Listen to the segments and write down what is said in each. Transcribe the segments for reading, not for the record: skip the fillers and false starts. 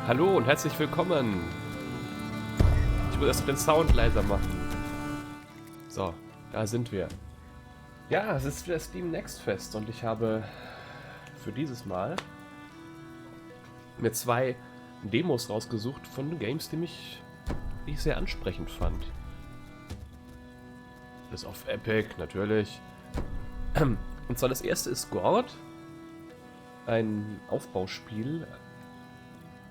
Hallo und herzlich willkommen. Ich muss erst den Sound leiser machen. So, da sind wir. Ja, es ist wieder Steam Next Fest und ich habe für dieses Mal mir 2 Demos rausgesucht von Games, die ich sehr ansprechend fand. Das ist auf Epic, natürlich. Und zwar das erste ist Gord. Ein Aufbauspiel,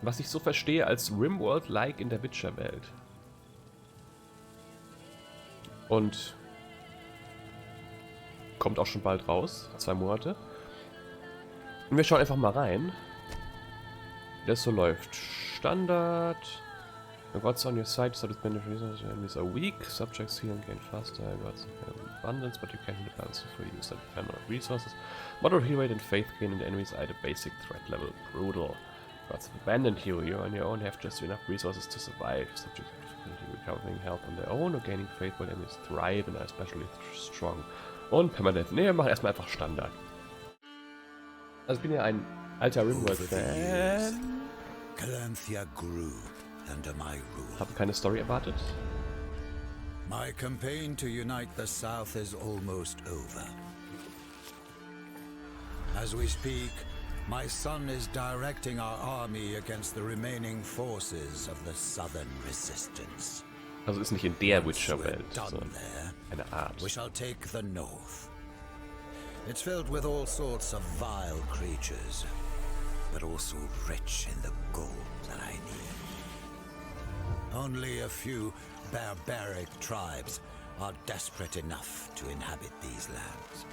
was ich so verstehe als Rimworld-like in der Witcher-Welt. Und kommt auch schon bald raus, 2 Monate. Und wir schauen einfach mal rein, wie das so läuft. Standard. Gods on your side, so that resources enemies are weak. Subjects heal and gain faster. Gods have abundance, but you can't balance for use that depend on resources. Moderate heal rate and faith gain in the enemies are at a basic threat level. Brutal. Gods have abandoned you. You on your own have just enough resources to survive. Subjects have difficulty recovering health on their own or gaining faith while enemies thrive and are especially strong. Und Permadeath. Ne, wir machen erstmal einfach Standard. Also ich bin ja ein alter Rimworld-Fan. Habe keine Story erwartet. My campaign to unite the South is almost over. As we speak, my son is directing our army against the remaining forces of the Southern Resistance. Also ist nicht in der Witcher-Welt, sondern eine Art. We shall take the North. It's filled with all sorts of vile creatures, but also rich in the gold that I need. Only a few barbaric tribes are desperate enough to inhabit these lands.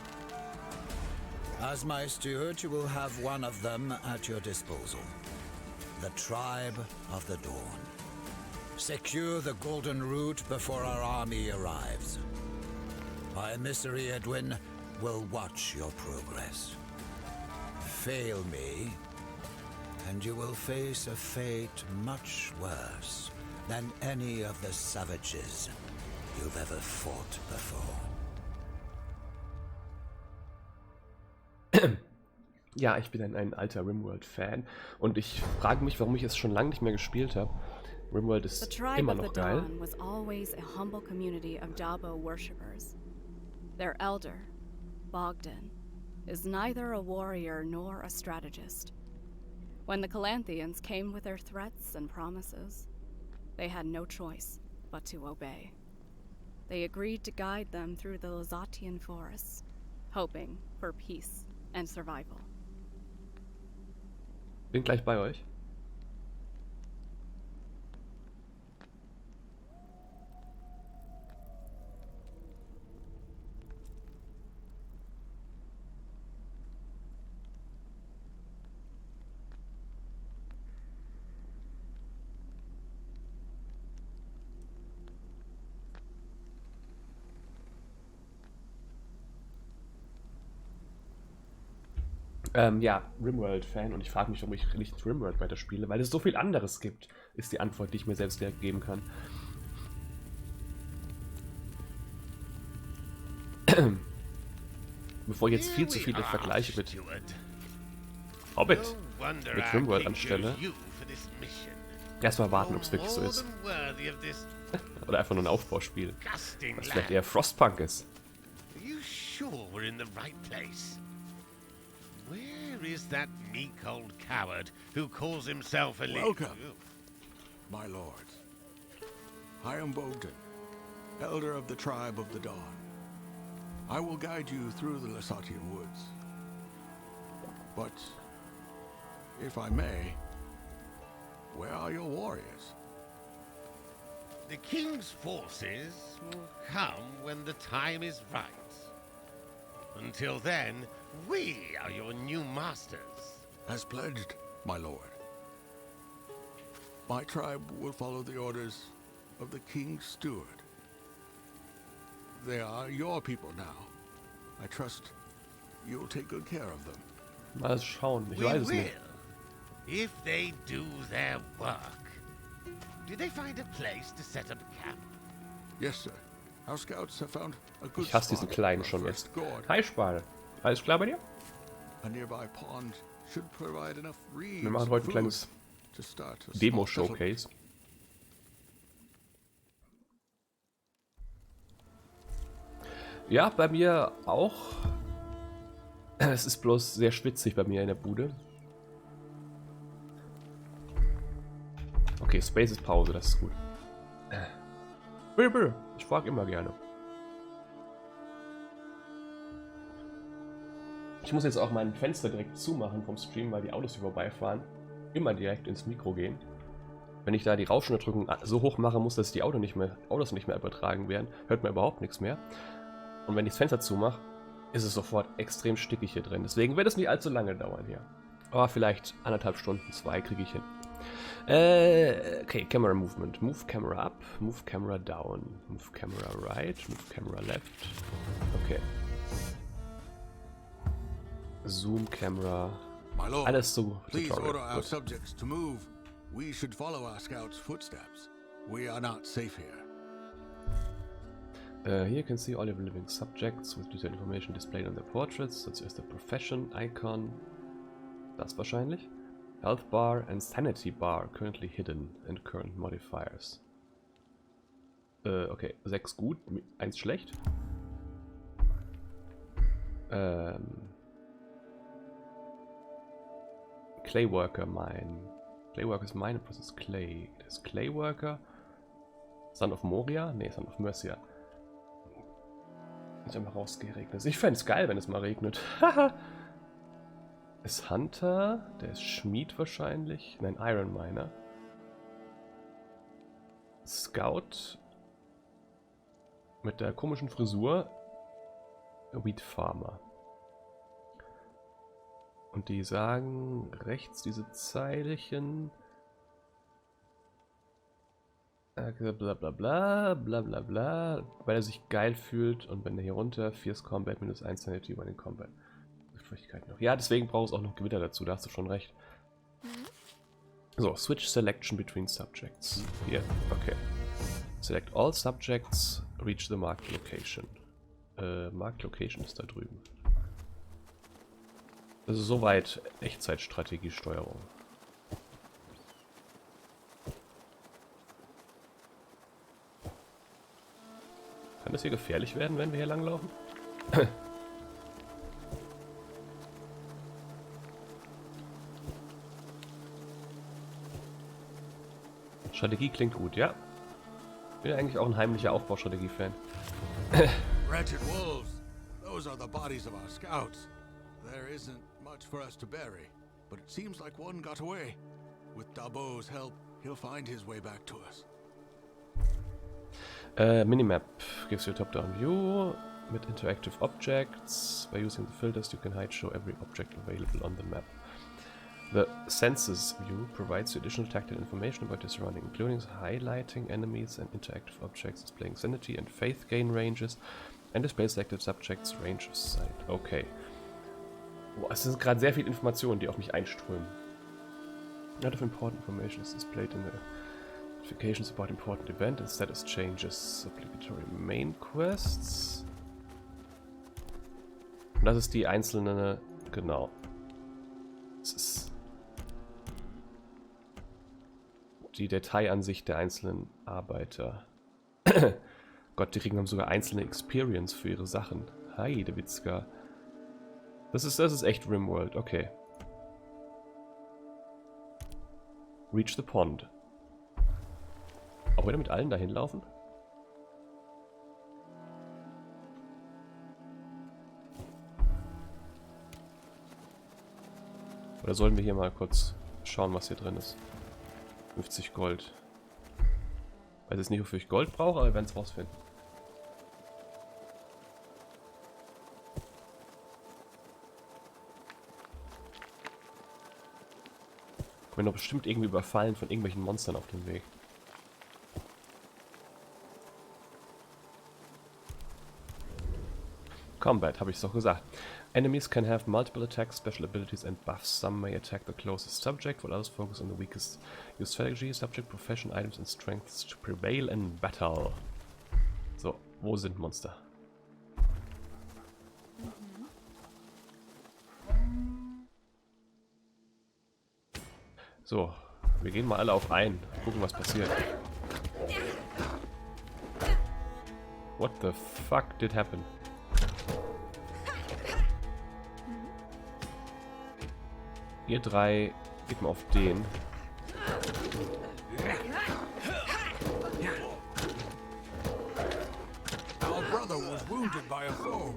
As my steward, you will have one of them at your disposal. The Tribe of the Dawn. Secure the Golden Route before our army arrives. My emissary Edwin will watch your progress. Fail me, and you will face a fate much worse than any of the savages you've ever fought before. Ja, ich bin ein alter Rimworld-Fan und ich frage mich, warum ich es schon lange nicht mehr gespielt habe. Rimworld ist immer noch geil. Was always a humble community of Dabo worshippers. Their elder, Bogdan, is neither a warrior nor a strategist. When the Calanthians came with their threats and promises, they had no choice but to obey. They agreed to guide them through the Lazatian forests, hoping for peace and survival. Bin gleich bei euch. Ja, Rimworld-Fan und ich frage mich, warum ich nicht Rimworld weiterspiele, weil es so viel anderes gibt, ist die Antwort, die ich mir selbst direkt geben kann. Bevor ich jetzt viel zu viele Vergleiche mit Hobbit mit Rimworld anstelle, erstmal warten, ob es wirklich so ist. Oder einfach nur ein Aufbauspiel, was vielleicht eher Frostpunk ist. Where is that meek old coward who calls himself a Welcome, my lords. I am Bogdan, elder of the Tribe of the Dawn. I will guide you through the Lasatian woods. But, if I may, where are your warriors? The king's forces will come when the time is right. Until then, we are your new masters. As pledged, my lord. My tribe will follow the orders of the king's steward. They are your people now. I trust you'll take good care of them. Mal schauen, ich We weiß es will, nicht. if they do their work. Did they find a place to set up camp? Yes, sir. Our scouts have found a good Ich hasse diesen spot Kleinen for schon first jetzt. Gord. Hi Spal, alles klar bei dir? A nearby pond should provide enough reeds Wir machen heute ein kleines to start a small Demo-Showcase. Ja, bei mir auch. Es ist bloß sehr schwitzig bei mir in der Bude. Okay, Space ist Pause, das ist gut. Ich frage immer gerne. Ich muss jetzt auch mein Fenster direkt zumachen vom Stream, weil die Autos, die vorbeifahren, immer direkt ins Mikro gehen. Wenn ich da die Rauschunterdrückung so hoch mache, muss, dass die Autos nicht mehr übertragen werden, hört man überhaupt nichts mehr. Und wenn ich das Fenster zumache, ist es sofort extrem stickig hier drin. Deswegen wird es nicht allzu lange dauern hier. Aber vielleicht 1,5 Stunden, 2 kriege ich hin. Okay, Camera Movement. Move Camera up, Move Camera down, Move Camera right, Move Camera left. Okay. Zoom Camera. My lord, Alles so please Tutorial. order our Gut. subjects to move. We should follow our scouts' footsteps. We are not safe here. Here you can see all your living subjects with detailed information displayed on their portraits, such as the profession icon. Das wahrscheinlich. Health bar and sanity bar currently hidden and current modifiers. Okay, 6 gut, 1 schlecht. Clay Worker mine. Clay Worker ist mine, plus ist Clay. Das ist Clay Worker. Son of Moria? Ne, Son of Mercia. Ist immer rausgeregnet. Ich fände es geil, wenn es mal regnet. Haha. Ist Hunter. Der ist Schmied wahrscheinlich. Nein, Iron Miner. Scout. Mit der komischen Frisur. Wheat Farmer. Und die sagen rechts diese Zeilchen. Bla bla bla, bla bla bla, weil er sich geil fühlt und wenn er hier runter, Fierce Combat, minus 1 Sanity über den Combat. Feuchtigkeit noch. Ja, deswegen braucht es auch noch Gewitter dazu, da hast du schon recht. So, Switch Selection between Subjects. Hier, okay. Select all Subjects, reach the marked location. Marked Location ist da drüben. Also soweit Echtzeitstrategiesteuerung. Kann das hier gefährlich werden, wenn wir hier langlaufen? Strategie klingt gut, ja. Bin ja eigentlich auch ein heimlicher Aufbaustrategie-Fan. Wretched wolves! Those are the bodies of our scouts. There isn't much for us to bury, but it seems like one got away. With Dabo's help, he'll find his way back to us. Minimap gives you a top-down view with interactive objects. By using the filters, you can hide show every object available on the map. The Census view provides you additional tactile information about your surrounding, including highlighting enemies and interactive objects, displaying sanity and faith gain ranges, and displays selected subjects range of sight. Okay. Boah, es sind gerade sehr viele Informationen, die auf mich einströmen. A lot of important information is displayed in the notifications about important event and status changes. Obligatory main quests. Und das ist die einzelne, genau. Das ist die Detailansicht der einzelnen Arbeiter. Gott, die kriegen sogar einzelne Experience für ihre Sachen. Heidewitzka. Das ist echt Rimworld, okay. Reach the pond. Auch wieder mit allen dahin laufen? Oder sollen wir hier mal kurz schauen, was hier drin ist? 50 Gold. Weiß jetzt nicht, wofür ich Gold brauche, aber wir werden es rausfinden. Ich bin doch bestimmt irgendwie überfallen von irgendwelchen Monstern auf dem Weg. Combat, habe ich es doch gesagt. Enemies can have multiple attacks, special abilities and buffs. Some may attack the closest subject, while others focus on the weakest. Use strategy, subject, profession, items and strengths to prevail in battle. So, wo sind Monster? So, Wir gehen mal alle auf ein. Gucken, was passiert. What the fuck did happen? Ihr drei, geht mal auf den. Our brother was wounded by a foe.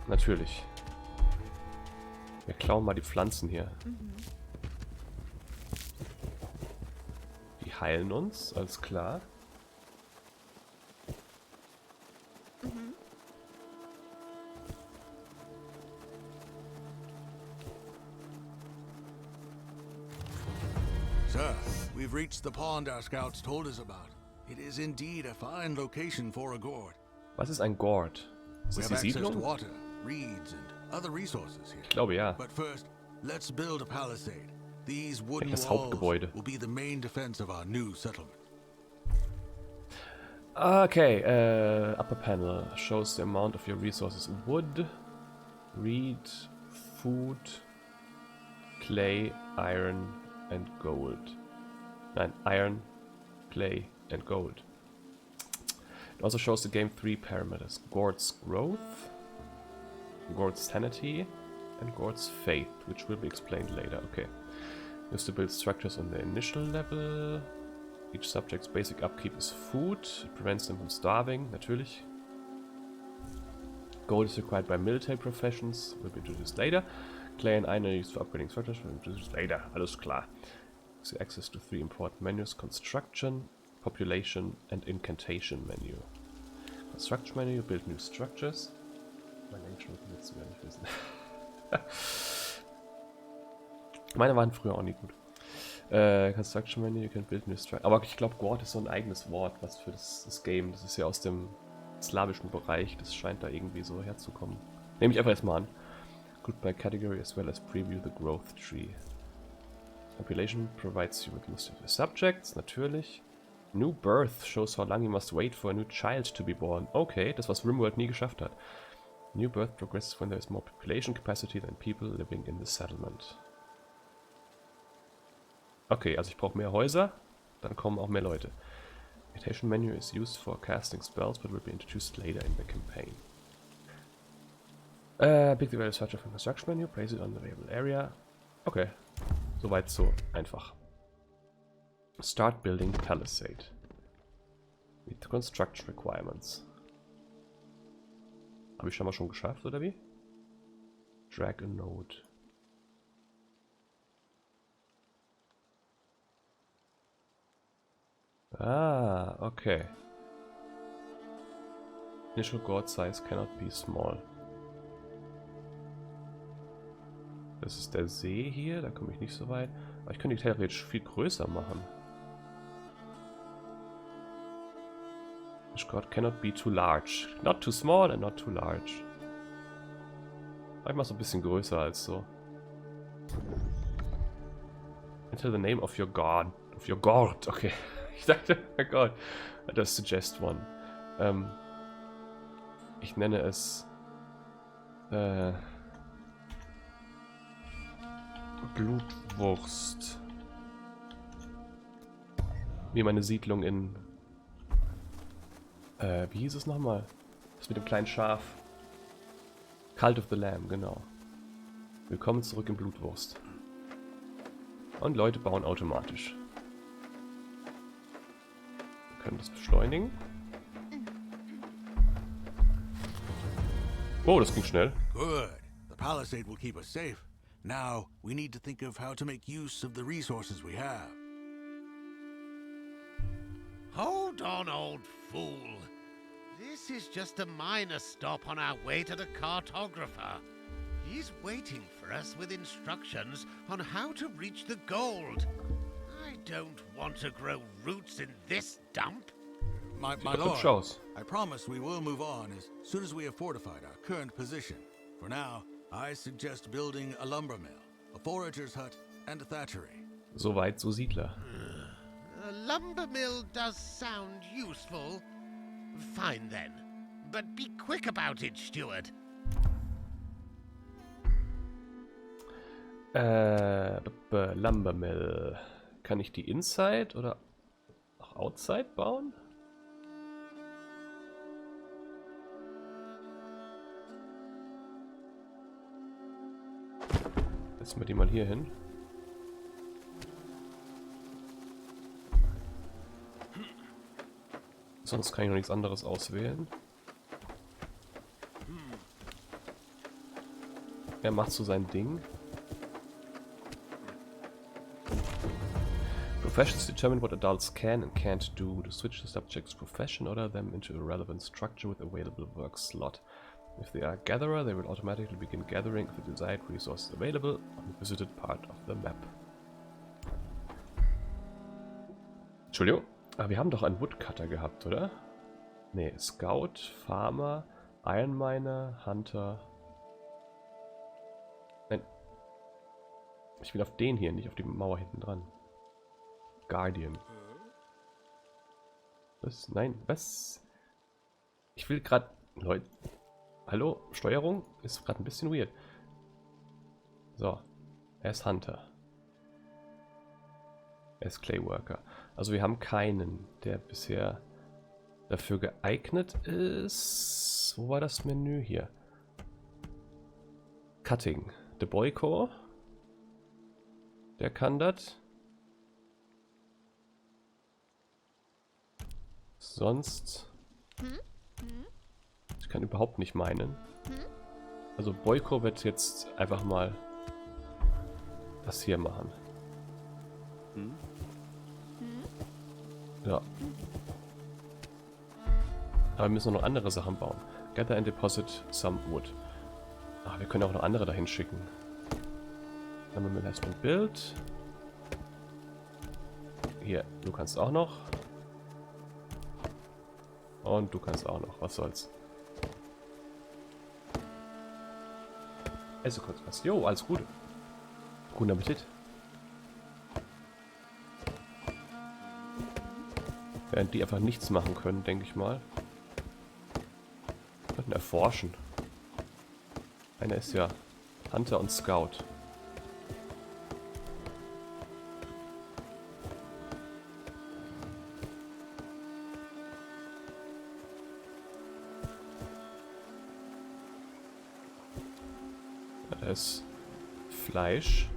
Natürlich. Wir klauen mal die Pflanzen hier. Die heilen uns, alles klar. Sir, we've reached the pond our scouts told us about. It is indeed a fine location for a Gord. Was ist ein Gord? Ist We das have die access to Siedlung? water, reeds, and other resources here. Ich glaube ja. But first, let's build a palisade. These wooden Das walls Hauptgebäude. will be the main defense of our new settlement. Okay, upper panel shows the amount of your resources. Wood, reed, food, clay, iron and gold. Nein, iron, clay and gold. It also shows the game 3 parameters. Gord's growth, Gord's sanity and Gord's faith, which will be explained later. Okay. Used to build structures on the initial level. Each subject's basic upkeep is food. It prevents them from starving, natürlich. Gold is required by military professions, will be introduced later. Clay and iron are used for upgrading structures, will be introduced later. Alles klar. See access to 3 important menus: construction, population and incantation menu. Construction menu, build new structures. Mein Englisch willst du gar nicht wissen. Meine waren früher auch nie gut. Construction Menu, you can build new structure. Aber ich glaube, Gord ist so ein eigenes Wort, was für das Game. Das ist ja aus dem slawischen Bereich. Das scheint da irgendwie so herzukommen. Nehme ich einfach erstmal an. Group by category as well as preview the growth tree. Population provides you with list of your subjects, natürlich. New birth shows how long you must wait for a new child to be born. Okay, das was RimWorld nie geschafft hat. New birth progresses when there is more population capacity than people living in the settlement. Okay, also ich brauche mehr Häuser, dann kommen auch mehr Leute. Mutation menu is used for casting spells, but will be introduced later in the campaign. Pick the value structure from construction menu, place it on the available area. Okay, soweit so einfach. Start building the palisade. Meet the construction requirements. Habe ich schon mal geschafft, oder wie? Drag a node. Ah, okay. Initial Gord size cannot be small. Das ist der See hier, da komme ich nicht so weit. Aber ich könnte die theoretisch viel größer machen. Initial Gord cannot be too large. Not too small and not too large. Aber ich mache so ein bisschen größer als so. Enter the name of your god. Of your Gord, okay. Ich dachte, oh Gott, das suggest one. Ich nenne es Blutwurst. Wie meine Siedlung in wie hieß es nochmal? Das mit dem kleinen Schaf. Cult of the Lamb, genau. Willkommen zurück in Blutwurst. Und Leute bauen automatisch. Können das beschleunigen. Oh, das ging schnell. Good. The palisade will keep us safe. Now, we need to think of how to make use of the resources we have. Hold on, old fool. This is just a minor stop on our way to the cartographer. He's waiting for us with instructions on how to reach the gold. I don't want to grow roots in this dump. My lord, I promise we will move on as soon as we have fortified our current position. For now, I suggest building a lumber mill, a forager's hut, and a thatchery. Soweit so Siedler. A lumber mill does sound useful. Fine then. But be quick about it, steward. Lumbermill. Kann ich die Inside oder auch Outside bauen? Setzen wir die mal hier hin. Sonst kann ich noch nichts anderes auswählen. Er macht so sein Ding. Professions determine what adults can and can't do to switch the subject's profession, order them into a relevant structure with available work slot. If they are gatherer, they will automatically begin gathering the desired resources available on the visited part of the map. Entschuldigung, aber wir haben doch einen Woodcutter gehabt, oder? Ne, Scout, Farmer, Iron Miner, Hunter. Nein. Ich will auf den hier, nicht auf die Mauer hinten dran. Guardian. Was? Nein, was? Ich will gerade... Leute... Hallo? Steuerung? Ist gerade ein bisschen weird. So. Er ist Hunter. Er ist Clayworker. Also wir haben keinen, der bisher dafür geeignet ist. Wo war das Menü hier? Cutting. The Boycore. Der kann das. Sonst... Ich kann überhaupt nicht meinen. Also Boyko wird jetzt einfach mal das hier machen. Ja. Aber wir müssen noch andere Sachen bauen. Gather and deposit some wood. Ah, wir können auch noch andere dahin schicken. Dann haben wir erstmal ein Bild. Hier, du kannst auch noch. Und du kannst auch noch. Was soll's. Esse kurz was. Jo, alles Gute. Guten Appetit. Während die einfach nichts machen können, denke ich mal. Wir könnten erforschen. Einer ist ja Hunter und Scout. Da ist Fleisch.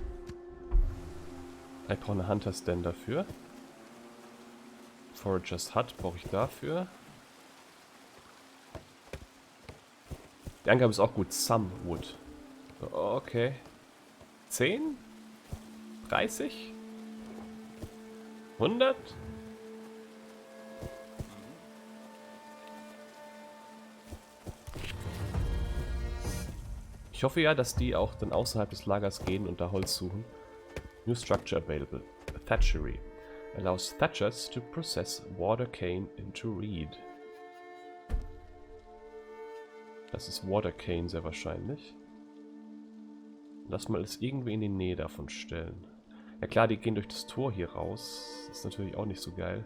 Ich brauche eine Hunter's Den dafür. Forager's Hut brauche ich dafür. Die Angabe ist auch gut. Some Wood. Okay. 10? 30? 100? Ich hoffe ja, dass die auch dann außerhalb des Lagers gehen und da Holz suchen. New structure available. A thatchery. Allows thatchers to process water cane into reed. Das ist Water Cane sehr wahrscheinlich. Lass mal es irgendwie in die Nähe davon stellen. Ja klar, die gehen durch das Tor hier raus. Das ist natürlich auch nicht so geil.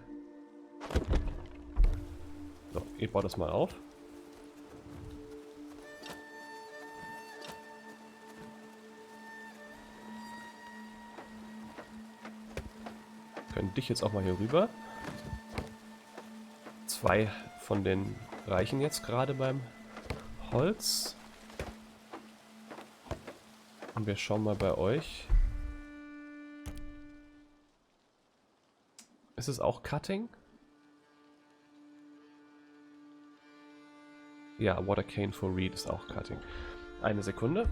So, ich baue das mal auf. Können dich jetzt auch mal hier rüber. 2 von den reichen jetzt gerade beim Holz. Und wir schauen mal bei euch. Ist es auch Cutting? Ja, Water Cane for Reed ist auch Cutting. Eine Sekunde.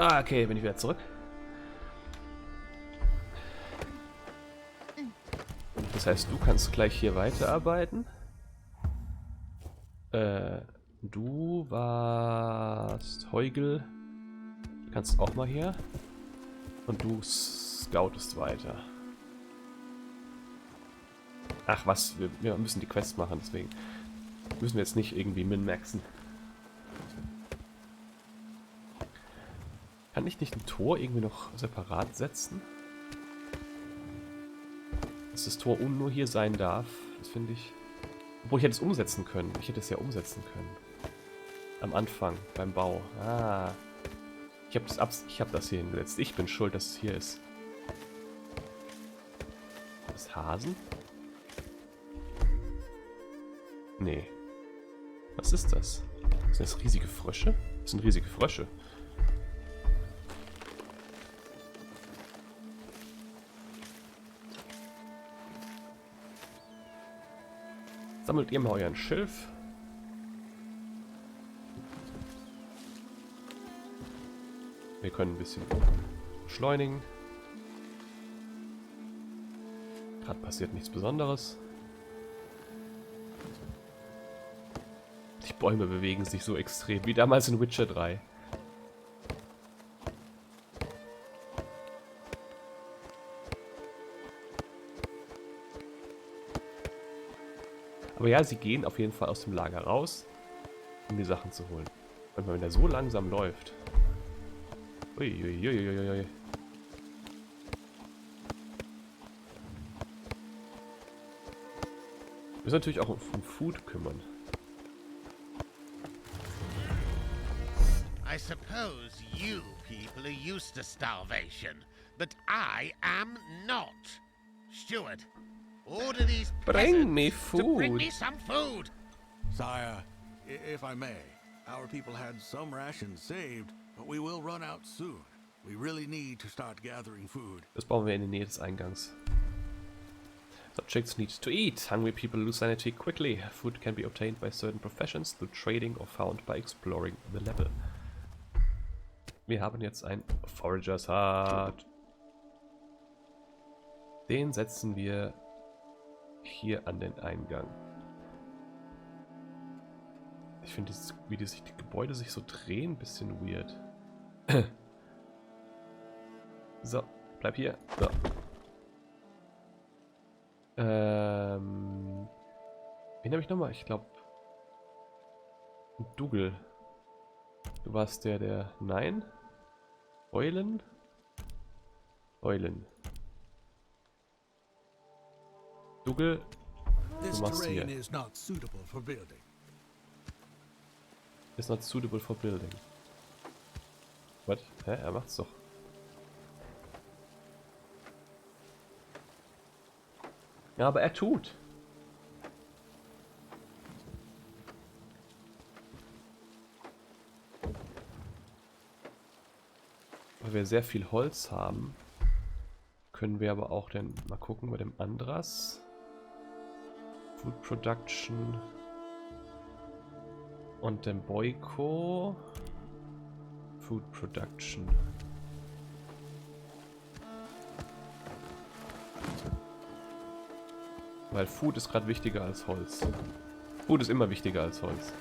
Ah, okay, bin ich wieder zurück. Das heißt, du kannst gleich hier weiterarbeiten. Du warst Heugel. Du kannst auch mal hier. Und du scoutest weiter. Ach was, wir müssen die Quest machen, deswegen müssen wir jetzt nicht irgendwie min-maxen. Kann ich nicht ein Tor irgendwie noch separat setzen? Dass das Tor nur hier sein darf, das finde ich... Obwohl, ich hätte es umsetzen können. Ich hätte es ja umsetzen können. Am Anfang, beim Bau. Ah. Ich habe das hier hingesetzt. Ich bin schuld, dass es hier ist. Das Hasen? Nee. Was ist das? Sind das riesige Frösche? Das sind riesige Frösche. Sammelt ihr mal euren Schilf. Wir können ein bisschen beschleunigen. Gerade passiert nichts Besonderes. Die Bäume bewegen sich so extrem, wie damals in Witcher 3. Aber ja, sie gehen auf jeden Fall aus dem Lager raus, um die Sachen zu holen. Und wenn der so langsam läuft... Uiuiuiuiui. Wir müssen natürlich auch um Food kümmern. I suppose you people are used to starvation, but I am not. Steward, order these Bring me peasants to bring food. me some food. Sire, if I may, our people had some rations saved, but we will run out soon. We really need to start gathering food. Das bauen wir in der Nähe des Eingangs. Subjects need to eat. Hungry people lose sanity quickly. Food can be obtained by certain professions through trading or found by exploring the level. Wir haben jetzt ein Forager's Hut. Den setzen wir hier an den Eingang. Ich finde, wie die Gebäude sich so drehen, ein bisschen weird. So, bleib hier. So. Wen habe ich nochmal? Ich glaube... Dougal. Du warst der... Nein? Eulen? Eulen. Dougal, This du machst terrain hier. is not suitable for building. Is not suitable for building. What? Hä? Er macht's doch. Ja, aber er tut. Weil wir sehr viel Holz haben, können wir aber auch dann mal gucken bei dem Andras. Food Production und dem Boyko. Food Production. Weil Food ist gerade wichtiger als Holz. Food ist immer wichtiger als Holz.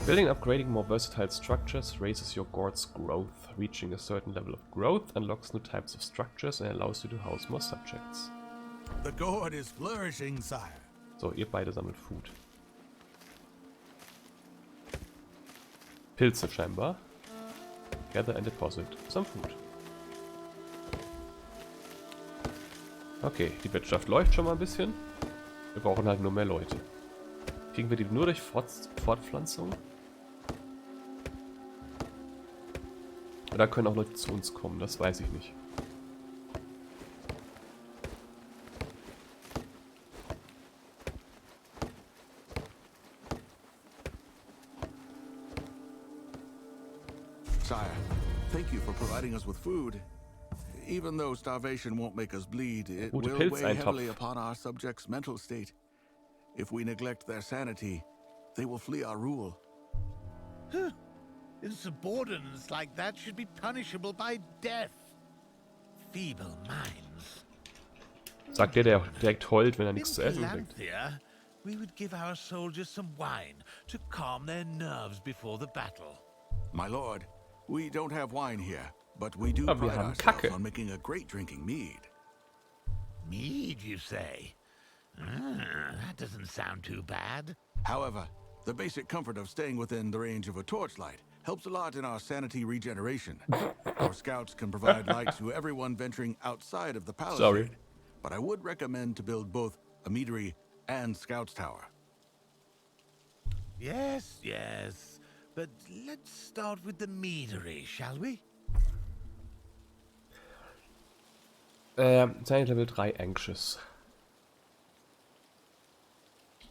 Building and upgrading more versatile structures raises your Gord's growth. Reaching a certain level of growth unlocks new types of structures and allows you to house more subjects. The Gord is flourishing, sire. So, ihr beide sammelt Food. Pilze scheinbar. Gather and deposit some food. Okay, die Wirtschaft läuft schon mal ein bisschen. Wir brauchen halt nur mehr Leute. Kriegen wir die nur durch Fortpflanzung? Oder können auch Leute zu uns kommen? Das weiß ich nicht. Sire, thank you for providing us with food. Even though starvation won't make us bleed, it Gute will weigh heavily Pilzeintopf. upon our subjects' mental state. If we neglect their sanity, they will flee our rule. Insubordinance like that should be punishable by death. Feeble minds. Sagt der direkt heult, wenn er In nichts zu essen kriegt. Calanthea, we would give our soldiers some wine to calm their nerves before the battle. My lord, we don't have wine here, but we do Aber wir pride haben ourselves Kacke. on making a great drinking mead. Mead, you say? That doesn't sound too bad. However, the basic comfort of staying within the range of a torchlight helps a lot in our sanity regeneration. Our scouts can provide light to everyone venturing outside of the palisade. Sorry. But I would recommend to build both a meadery and scouts tower. Yes, yes. But let's start with the meadery, shall we? Sanity Level 3 Anxious.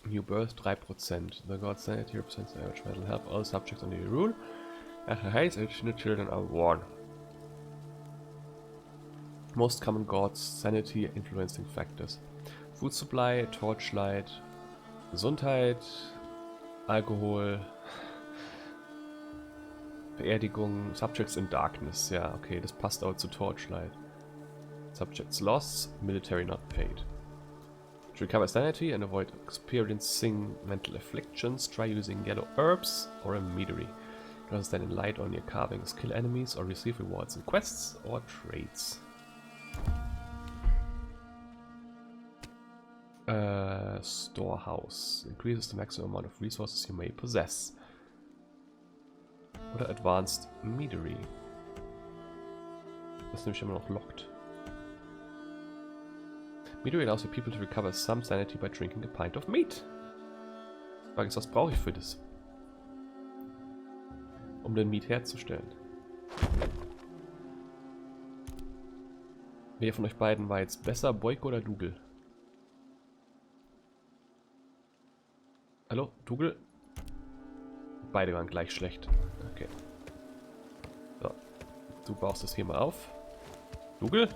New Birth 3%. The God's Sanity represents the average mental health. All subjects under your rule. After haste, additional children are born. Most common God's Sanity influencing factors. Food Supply, Torchlight, Gesundheit, Alkohol, Beerdigung, Subjects in Darkness. Ja, okay, das passt auch zu Torchlight. Subjects lost, military not paid. To recover sanity and avoid experiencing mental afflictions, try using yellow herbs or a meadery. To stand in light on your carvings, kill enemies or receive rewards in quests or trades. Storehouse. Increases the maximum amount of resources you may possess. Oder Advanced Meadery. Das ist nämlich immer noch locked. Meadery allows the people to recover some sanity by drinking a pint of meat. Die Frage ist, was brauche ich für das? Um den Meat herzustellen. Wer von euch beiden war jetzt besser, Boyko oder Dougal? Hallo, Dougal? Beide waren gleich schlecht. Okay. So. Du baust das hier mal auf. Dougal?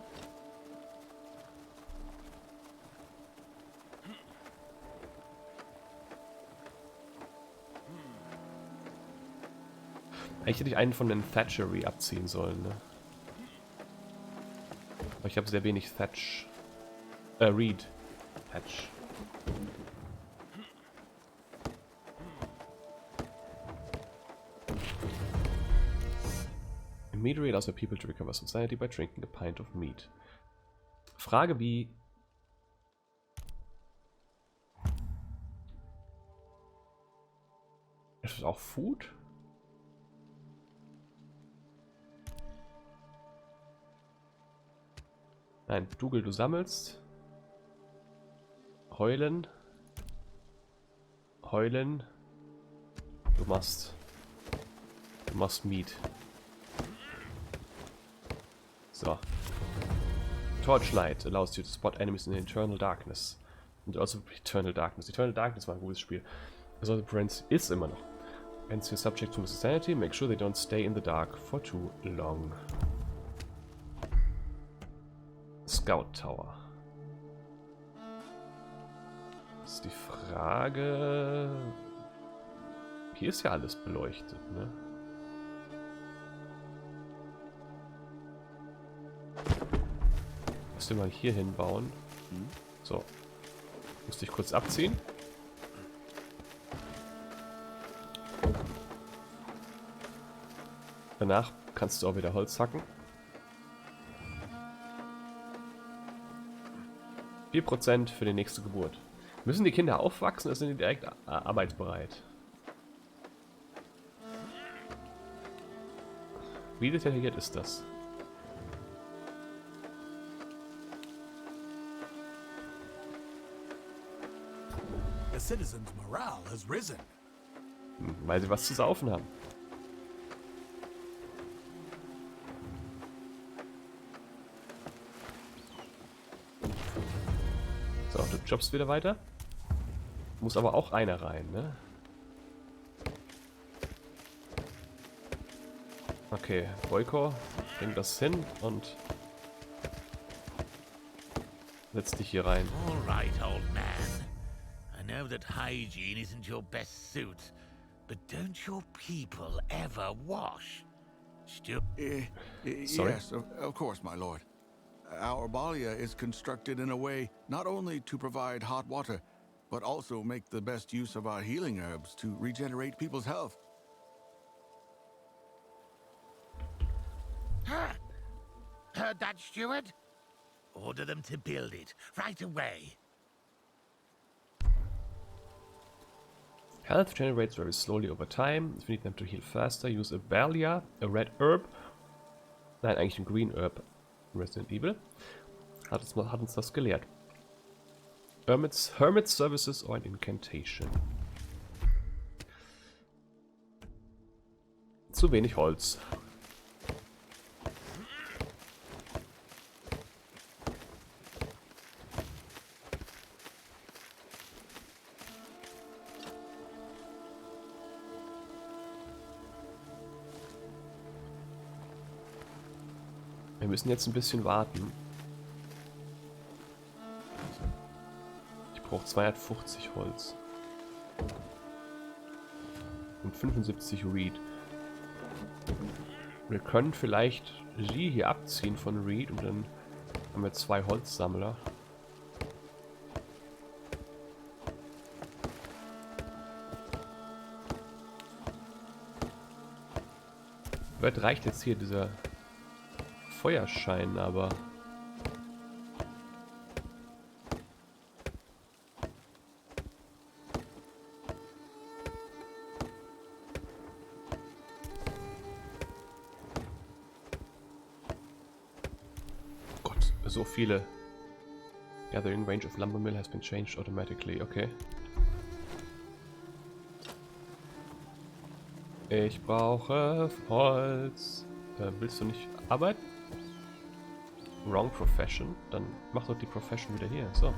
Eigentlich hätte ich einen von den Thatchery abziehen sollen, ne? Aber ich habe sehr wenig Thatch. Reed. Thatch. Meadery allows the people to recover some sanity by drinking a pint of meat. Frage wie... Ist das auch Food? Nein, Dougal, du sammelst. Heulen. Heulen. Du machst Meat. So. Torchlight allows you to spot enemies in the Eternal Darkness. Und also Eternal Darkness. Eternal Darkness war ein gutes Spiel. Also Prince ist immer noch. When you're subject to insanity, make sure they don't stay in the dark for too long. Scout Tower. Das ist die Frage... Hier ist ja alles beleuchtet, ne? Lass den mal hier hinbauen. So. Musste ich kurz abziehen. Danach kannst du auch wieder Holz hacken. 4% für die nächste Geburt. Müssen die Kinder aufwachsen oder sind die direkt arbeitsbereit? Wie detailliert ist das? The citizens' morale has risen. Weil sie was zu saufen haben. So, du jobbst wieder weiter. Muss aber auch einer rein, ne? Okay, Boyko, bring das hin und Setz dich hier rein. All right, old man. I know that hygiene isn't your best suit, but don't your people ever wash? Sorry? Yes, of course, my lord. Our balia is constructed in a way not only to provide hot water, but also make the best use of our healing herbs to regenerate people's health. Heard that, steward? Order them to build it right away. Health generates very slowly over time. If you need them to heal faster, use a Balia, a red herb. Nein, eigentlich ein Green Herb. Resident Evil. Hat uns das gelehrt. Hermit Services or an Incantation. Zu wenig Holz. Wir müssen jetzt ein bisschen warten. Ich brauche 250 Holz. Und 75 Reed. Wir können vielleicht sie hier abziehen von Reed und dann haben wir 2 Holzsammler. Vielleicht reicht jetzt hier dieser Feuerschein, aber Gott, so viele. Gathering range of lumber mill has been changed automatically. Okay. Ich brauche Holz. Willst du nicht arbeiten? Wrong Profession. Dann mach doch die Profession wieder hier. So.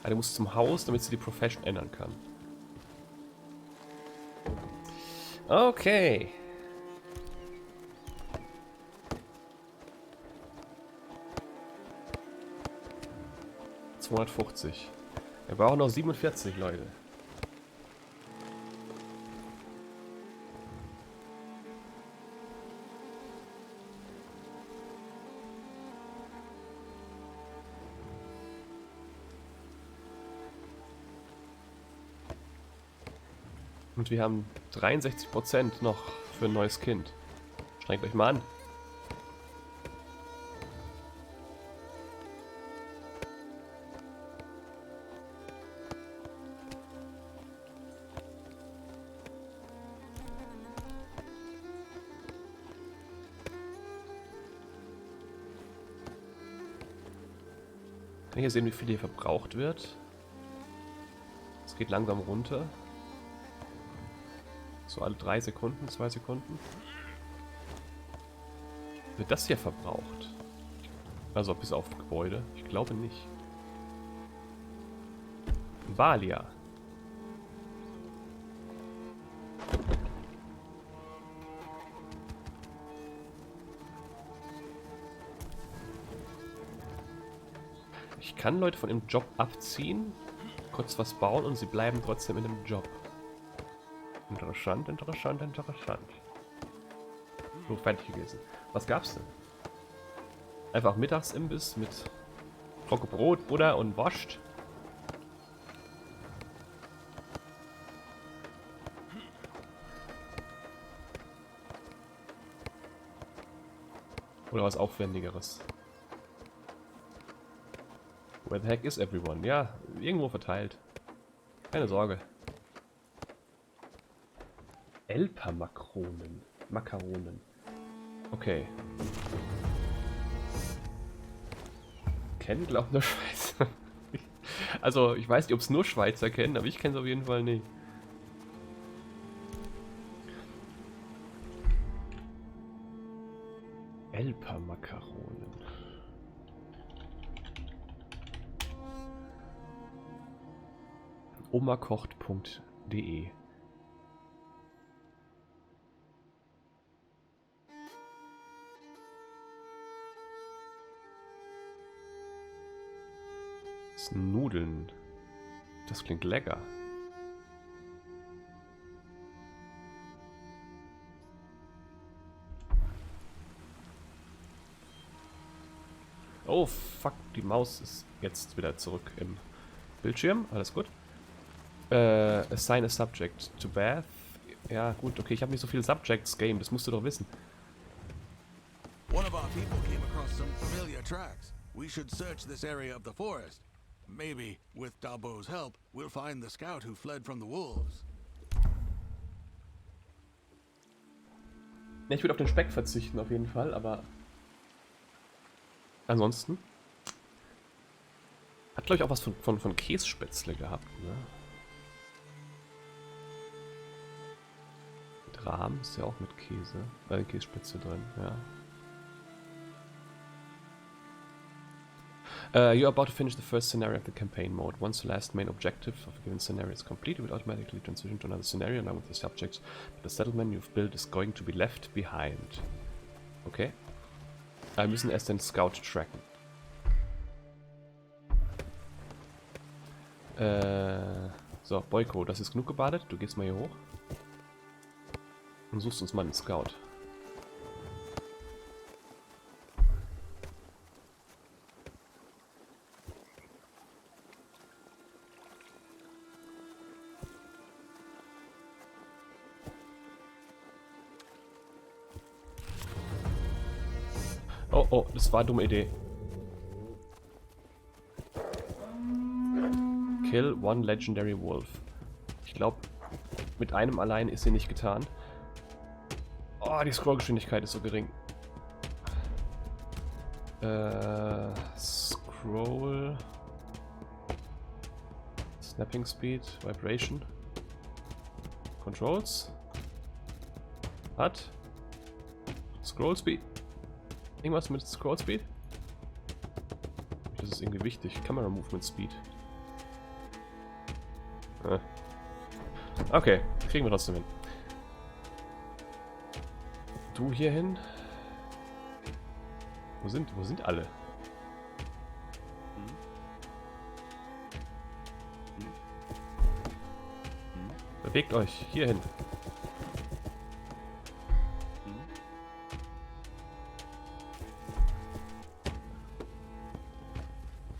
Ah, du musst zum Haus, damit sie die Profession ändern kann. Okay. $250. Wir brauchen noch 47, Leute. Und wir haben 63% noch für ein neues Kind. Strengt euch mal an. Kann ich hier sehen, wie viel hier verbraucht wird? Es geht langsam runter. So alle 3 Sekunden, 2 Sekunden. Wird das hier verbraucht? Also bis auf Gebäude? Ich glaube nicht. Balia. Ich kann Leute von dem Job abziehen, kurz was bauen und sie bleiben trotzdem in dem Job. Interessant, interessant, interessant. So, fertig gewesen. Was gab's denn? Einfach Mittagsimbiss mit Brot, Butter und Wurst. Oder was Aufwendigeres. Where the heck is everyone? Ja, irgendwo verteilt. Keine Sorge. Elper-Makronen. Makaronen. Okay. Kennen, glaubt nur Schweizer. Also, ich weiß nicht, ob es nur Schweizer kennen, aber ich kenne es auf jeden Fall nicht. Elper-Makaronen. omakocht.de . Nudeln. Das klingt lecker. Oh, fuck, die Maus ist jetzt wieder zurück im Bildschirm. Alles gut. Assign a subject to Beth. Ja, gut, okay, ich habe nicht so viele Subjects Game, das musst du doch wissen. One of our people came across some familiar tracks. We should search this area of the forest. Maybe, with Dabo's help, we'll find the scout who fled from the wolves. Ja, ich würde auf den Speck verzichten, auf jeden Fall, aber... Ansonsten... Hat, glaube ich, auch was von Kässpätzle gehabt, ne? Mit Rahm ist ja auch mit Käse. Kässpätzle drin, ja. You're about to finish the first scenario of the campaign mode. Once the last main objective of a given scenario is complete, it will automatically transition to another scenario along with the subjects. But the settlement you've built is going to be left behind. Okay. Wir müssen erst den Scout tracken. So, Boyko, das ist genug gebadet. Du gehst mal hier hoch. Und suchst uns mal einen Scout. Oh, oh, das war eine dumme Idee. Kill one legendary wolf. Ich glaube, mit einem allein ist sie nicht getan. Oh, die Scrollgeschwindigkeit ist so gering. Scroll. Snapping Speed, Vibration. Controls. Hat. Scroll Speed. Irgendwas mit Scroll Speed? Das ist irgendwie wichtig. Camera Movement Speed. Okay, kriegen wir trotzdem hin. Du hier hin. Wo sind alle? Bewegt euch hier hin.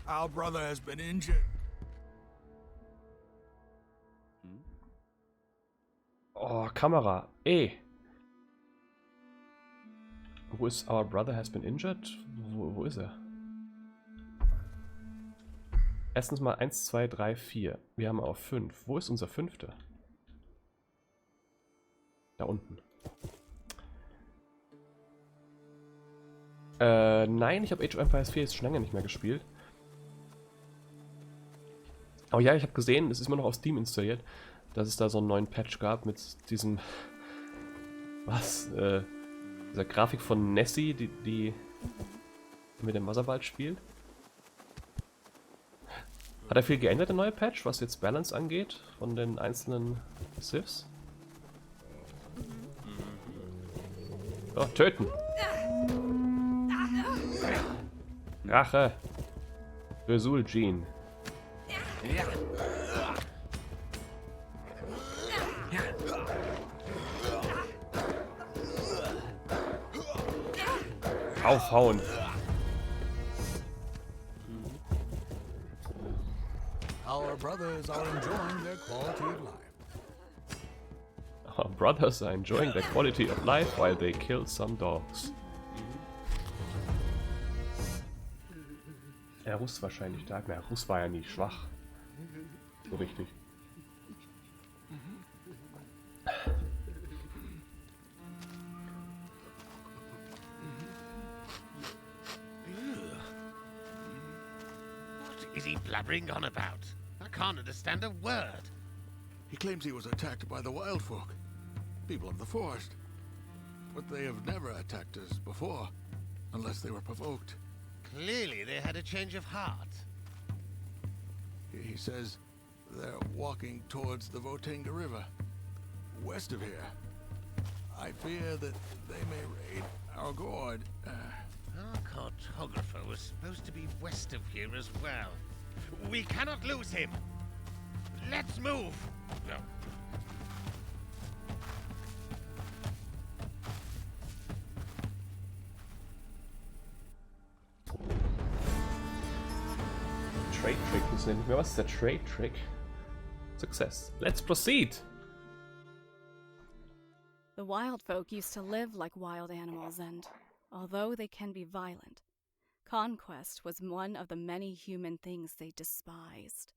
Our brother has been injured. Oh, Kamera. Wo ist our brother has been injured? Wo ist er? Erstens mal 1, 2, 3, 4. Wir haben auch 5. Wo ist unser 5.? Da unten. Nein, ich habe Age of Empires 4 jetzt schon lange nicht mehr gespielt. Aber ja, ich habe gesehen, es ist immer noch auf Steam installiert, dass es da so einen neuen Patch gab mit diesem... Was? Dieser Grafik von Nessie, die mit dem Wasserball spielt. Hat er viel geändert, der neue Patch, was jetzt Balance angeht, von den einzelnen Siths? Oh, töten! Rache! Für Sul-Jean. Aufhauen! Our brothers are enjoying their quality of life. Our brothers are enjoying their quality of life while they kill some dogs. Er Russ wahrscheinlich stark. Na, Russ war ja nie schwach. So richtig. What is he blabbering on about? I can't understand a word. He claims he was attacked by the wild folk, people of the forest. But they have never attacked us before, unless they were provoked. Clearly they had a change of heart. He says they're walking towards the Votenga River, west of here. I fear that they may raid our Gord. Our cartographer was supposed to be west of here as well. We cannot lose him. Let's move. No. Trade Trick ist nicht mehr. Was ist der Trade Trick? Success. Let's proceed. The wild folk used to live like wild animals, and although they can be violent, conquest was one of the many human things they despised.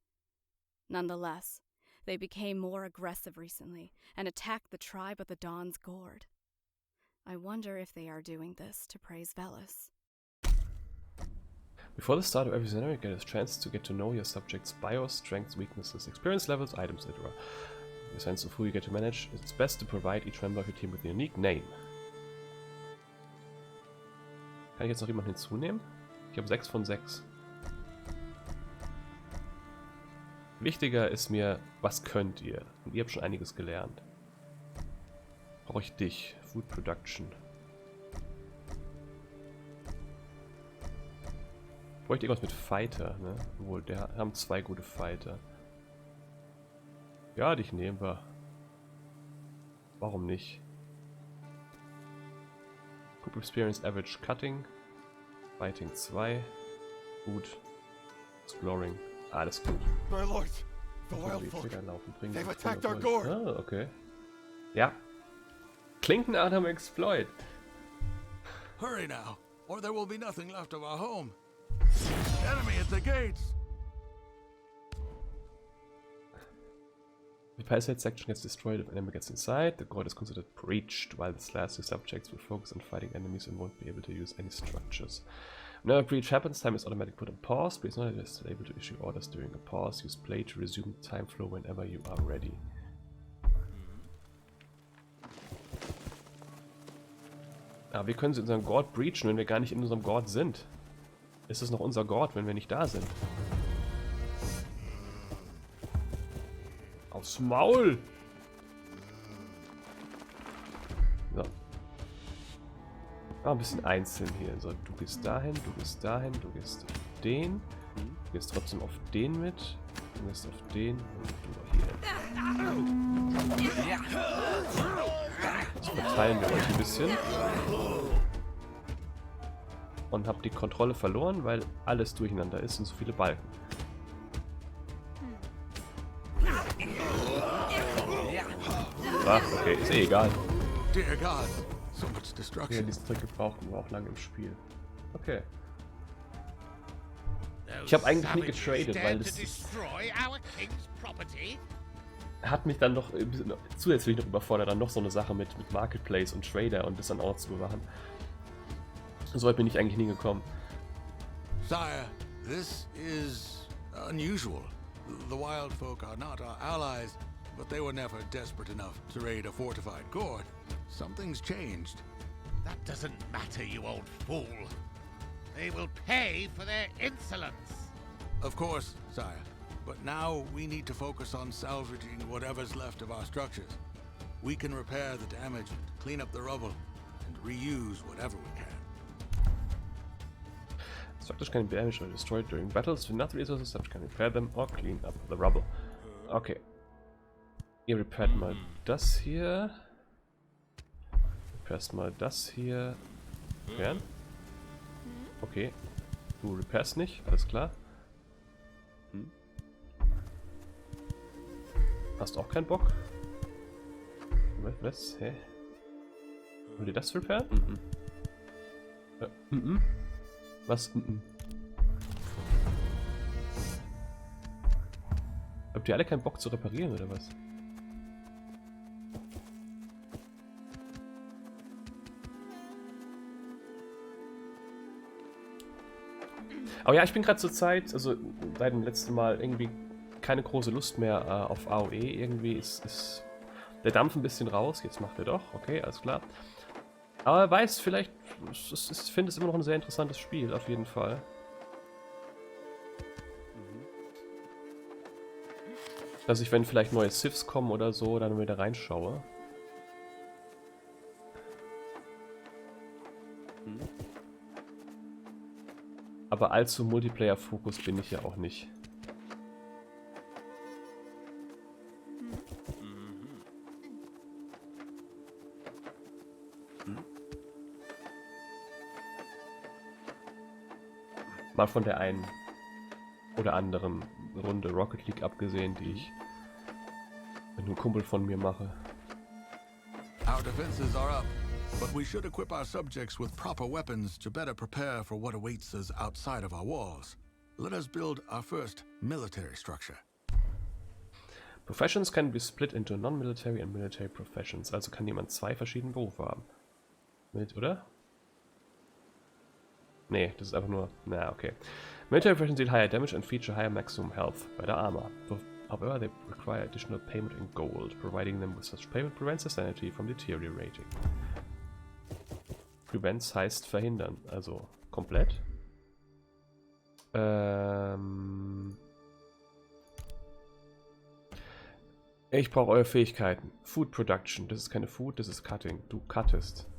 Nonetheless, they became more aggressive recently and attacked the tribe of the Dawn's Gord. I wonder if they are doing this to praise Velis. Before the start of every scenario, get a chance to get to know your subject's bios, strengths, weaknesses, experience levels, items, etc. A sense of who you get to manage, it's best to provide each member of your team with a unique name. Kann ich jetzt noch jemanden hinzunehmen? Ich habe 6 von 6. Wichtiger ist mir, was könnt ihr? Und ihr habt schon einiges gelernt. Brauche ich dich? Food Production. Bräuchte irgendwas mit Fighter, ne? Obwohl, der haben 2 gute Fighter. Ja, dich nehmen wir. Warum nicht? Group Experience Average Cutting. Fighting 2. Gut. Exploring. Alles gut. My lords, the wild folk. They've attacked our Gord. Ah, okay. Ja. Klinkenart am Exploit. Hurry now, or there will be nothing left of our home. Enemy at the gates. The passage section gets destroyed if an enemy gets inside. The Gord is considered breached, while the last 2 subjects will focus on fighting enemies and won't be able to use any structures. Whenever a breach happens, time is automatically put on pause. Please note that it is able to issue orders during a pause. Use play to resume time flow whenever you are ready. Aber wir können sie unseren Gord breachen, wenn wir gar nicht in unserem Gord sind. Ist es noch unser Gord, wenn wir nicht da sind? Aufs Maul! So. Ah, ein bisschen einzeln hier. So, du gehst dahin, du gehst dahin, du gehst auf den. Du gehst trotzdem auf den mit. Du gehst auf den und du hier. Jetzt verteilen wir euch ein bisschen. Und habt die Kontrolle verloren, weil alles durcheinander ist und so viele Balken. Ach, okay, ist eh egal. Dear God, so much Ja, destruction. diesen Trick brauchten wir auch lange im Spiel. Okay. Ich habe eigentlich nie getradet, weil das hat mich dann noch ein bisschen zusätzlich noch überfordert, dann noch so eine Sache mit Marketplace und Trader und das dann auch zu bewachen. So weit bin ich eigentlich nie gekommen. Sire, this is unusual. The wild folk are not our allies, but they were never desperate enough to raid a fortified Gord. Something's changed. That doesn't matter, you old fool. They will pay for their insolence. Of course, sire. But now we need to focus on salvaging whatever's left of our structures. We can repair the damage, clean up the rubble, and reuse whatever we can. Structures can be damaged or destroyed during battles. With enough resources, such can repair them or clean up the rubble. Okay. Ihr repairt mal das hier. Repairst mal das hier. Repairen? Okay. Du repairst nicht, alles klar. Hast auch keinen Bock? Was? Hä? Wollt ihr das repairen? Was? Habt ihr alle keinen Bock zu reparieren oder was? Aber ja, ich bin gerade zur Zeit, also seit dem letzten Mal irgendwie keine große Lust mehr auf AOE. Irgendwie ist der Dampf ein bisschen raus. Jetzt macht er doch. Okay, alles klar. Aber wer weiß, vielleicht, ich finde es immer noch ein sehr interessantes Spiel, auf jeden Fall. Dass ich, wenn vielleicht neue Civs kommen oder so, dann wieder reinschaue. Aber allzu Multiplayer-Fokus bin ich ja auch nicht. Mal von der einen oder anderen Runde Rocket League abgesehen, die ich mit einem Kumpel von mir mache. Our defenses are up, but we should equip our subjects with proper weapons to better prepare for what awaits us outside of our walls. Let us build our first military structure. Professions can be split into non-military and military professions. Also kann jemand 2 verschiedene Berufe haben. Oder? Nee, das ist einfach nur... Na, okay. Military professions deal higher damage and feature higher maximum health by their armor. However, they require additional payment in gold. Providing them with such payment prevents their sanity from deteriorating. Prevents heißt verhindern. Also komplett. Ich brauche eure Fähigkeiten. Food Production. Das ist keine Food, das ist Cutting. Du cuttest.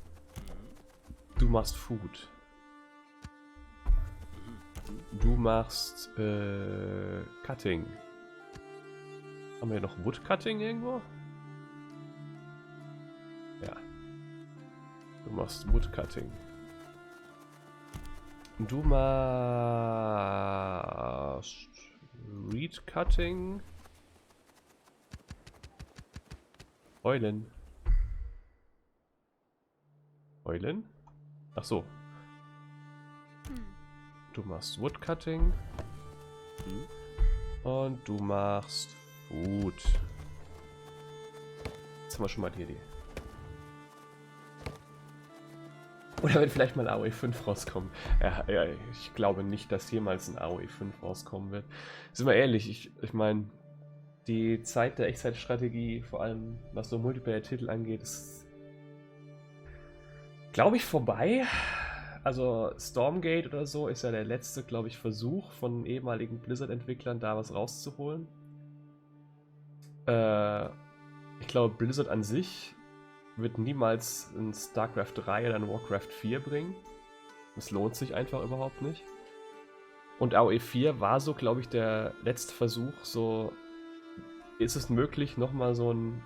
Du machst Food. Du machst Cutting. Haben wir noch Woodcutting irgendwo? Ja. Du machst Woodcutting. Du machst Reed Cutting. Eulen. Eulen? Ach so. Du machst Woodcutting. Und du machst Food. Jetzt haben wir schon mal die Idee. Oder wenn vielleicht mal AOE 5 rauskommt. Ja, ich glaube nicht, dass jemals ein AOE 5 rauskommen wird. Sind wir ehrlich, ich meine, die Zeit der Echtzeitstrategie, vor allem was so Multiplayer-Titel angeht, ist, glaube ich, vorbei. Also Stormgate oder so ist ja der letzte, glaube ich, Versuch von ehemaligen Blizzard-Entwicklern, da was rauszuholen. Ich glaube, Blizzard an sich wird niemals ein StarCraft 3 oder ein Warcraft 4 bringen. Das lohnt sich einfach überhaupt nicht. Und AOE 4 war so, glaube ich, der letzte Versuch, so ist es möglich, nochmal so ein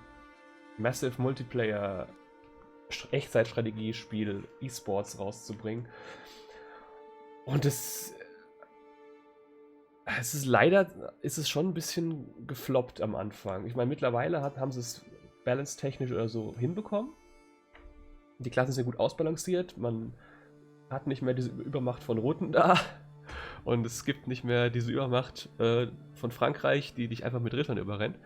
Massive Multiplayer Echtzeitstrategiespiel E-Sports rauszubringen. Und es ist leider, ist es schon ein bisschen gefloppt am Anfang. Ich meine, mittlerweile haben sie es balance-technisch oder so hinbekommen. Die Klassen sind gut ausbalanciert, man hat nicht mehr diese Übermacht von Roten da und es gibt nicht mehr diese Übermacht von Frankreich, die dich einfach mit Rittern überrennt.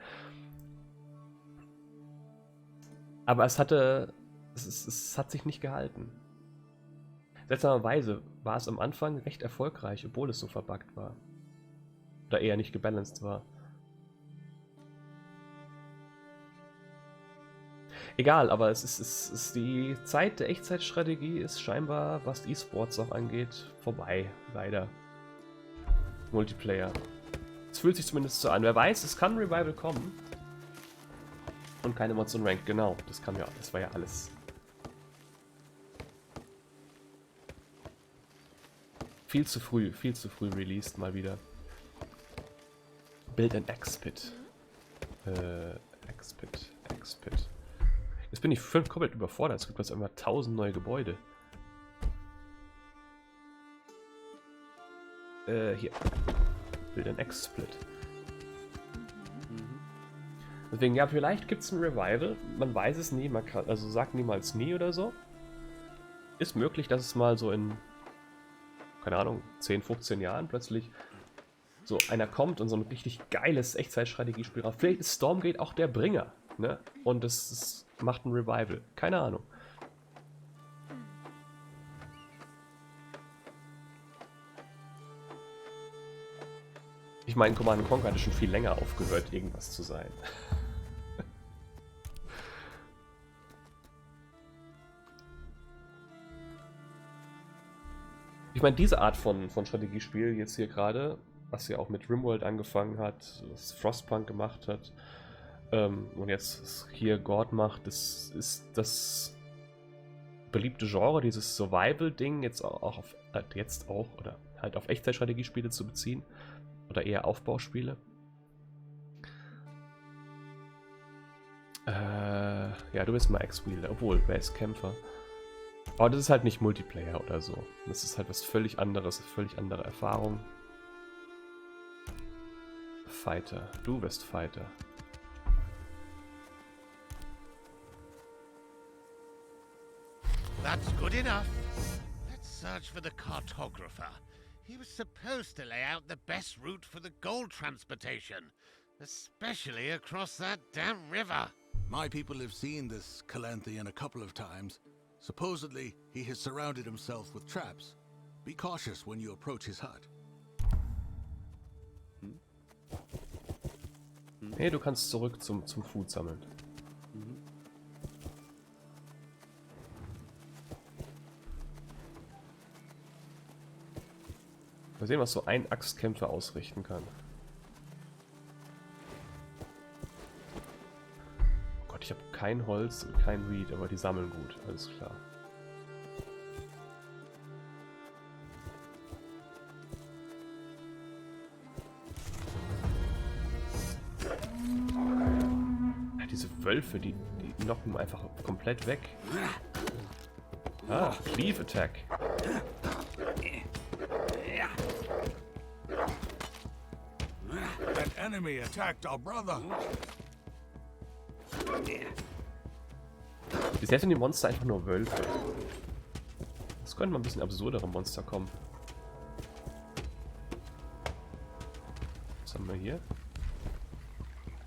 Aber es hat sich nicht gehalten. Seltsamerweise war es am Anfang recht erfolgreich, obwohl es so verbuggt war. Oder eher nicht gebalanced war. Egal, aber es ist die Zeit der Echtzeitstrategie ist scheinbar, was E-Sports auch angeht, vorbei. Leider. Multiplayer. Es fühlt sich zumindest so an. Wer weiß, es kann ein Revival kommen. Und keine Mods und Rank, genau. Das war ja alles. Viel zu früh released mal wieder. Build an X-Pit. X-Pit. Jetzt bin ich komplett überfordert. Es gibt jetzt immer 1000 neue Gebäude. Hier. Build an X-Split. Deswegen, ja, vielleicht gibt es ein Revival. Man weiß es nie. Man kann, also sagt niemals nie oder so. Ist möglich, dass es mal so in, keine Ahnung, 10, 15 Jahren plötzlich so einer kommt und so ein richtig geiles Echtzeitstrategiespiel raus. Vielleicht ist Stormgate auch der Bringer, ne? Und es macht ein Revival. Keine Ahnung. Ich meine, Command & Conquer hatte schon viel länger aufgehört, irgendwas zu sein. Ich meine, diese Art von Strategiespiel jetzt hier gerade, was ja auch mit Rimworld angefangen hat, was Frostpunk gemacht hat, und jetzt hier Gord macht, das ist das beliebte Genre, dieses Survival-Ding jetzt auch oder halt auf Echtzeitstrategiespiele zu beziehen. Oder eher Aufbauspiele. Ja, du bist mal Ex-Wheeler, obwohl, wer ist Kämpfer? Aber das ist halt nicht Multiplayer oder so. Das ist halt was völlig anderes, völlig andere Erfahrung. Fighter. Du wirst Fighter. That's good enough. Let's search for the cartographer. He was supposed to lay out the best route for the gold transportation, especially across that damn river. My people have seen this Calanthian a couple of times. Supposedly, he has surrounded himself with traps. Be cautious when you approach his hut. Hey, du kannst zurück zum Food sammeln. Mal sehen, was so ein Axtkämpfer ausrichten kann. Oh Gott, ich habe kein Holz und kein Weed, aber die sammeln gut, alles klar. Ja, diese Wölfe, die knocken einfach komplett weg. Ah, Cleave Attack. An enemy attacked our brother. Bisher sind die Monster einfach nur Wölfe. Es könnten mal ein bisschen absurdere Monster kommen. Was haben wir hier?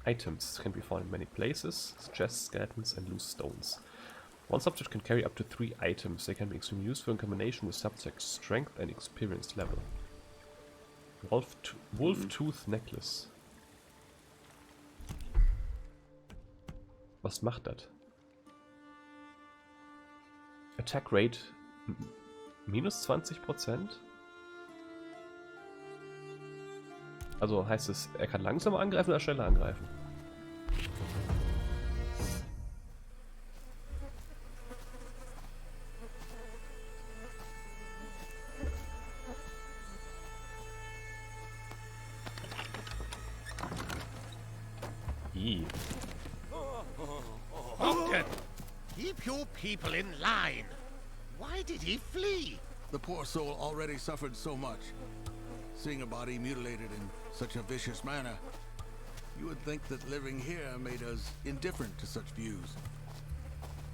Items can be found in many places, chests, skeletons and loose stones. One subject can carry up to 3 items. They can be extremely useful in combination with subject's strength and experience level. Wolf Tooth Necklace. Was macht das? Attack Rate minus 20%? Also heißt es, er kann langsamer angreifen oder schneller angreifen? Bogdan, keep your people in line. Why did he flee? The poor soul already suffered so much. Seeing a body mutilated in such a vicious manner, you would think that living here made us indifferent to such views.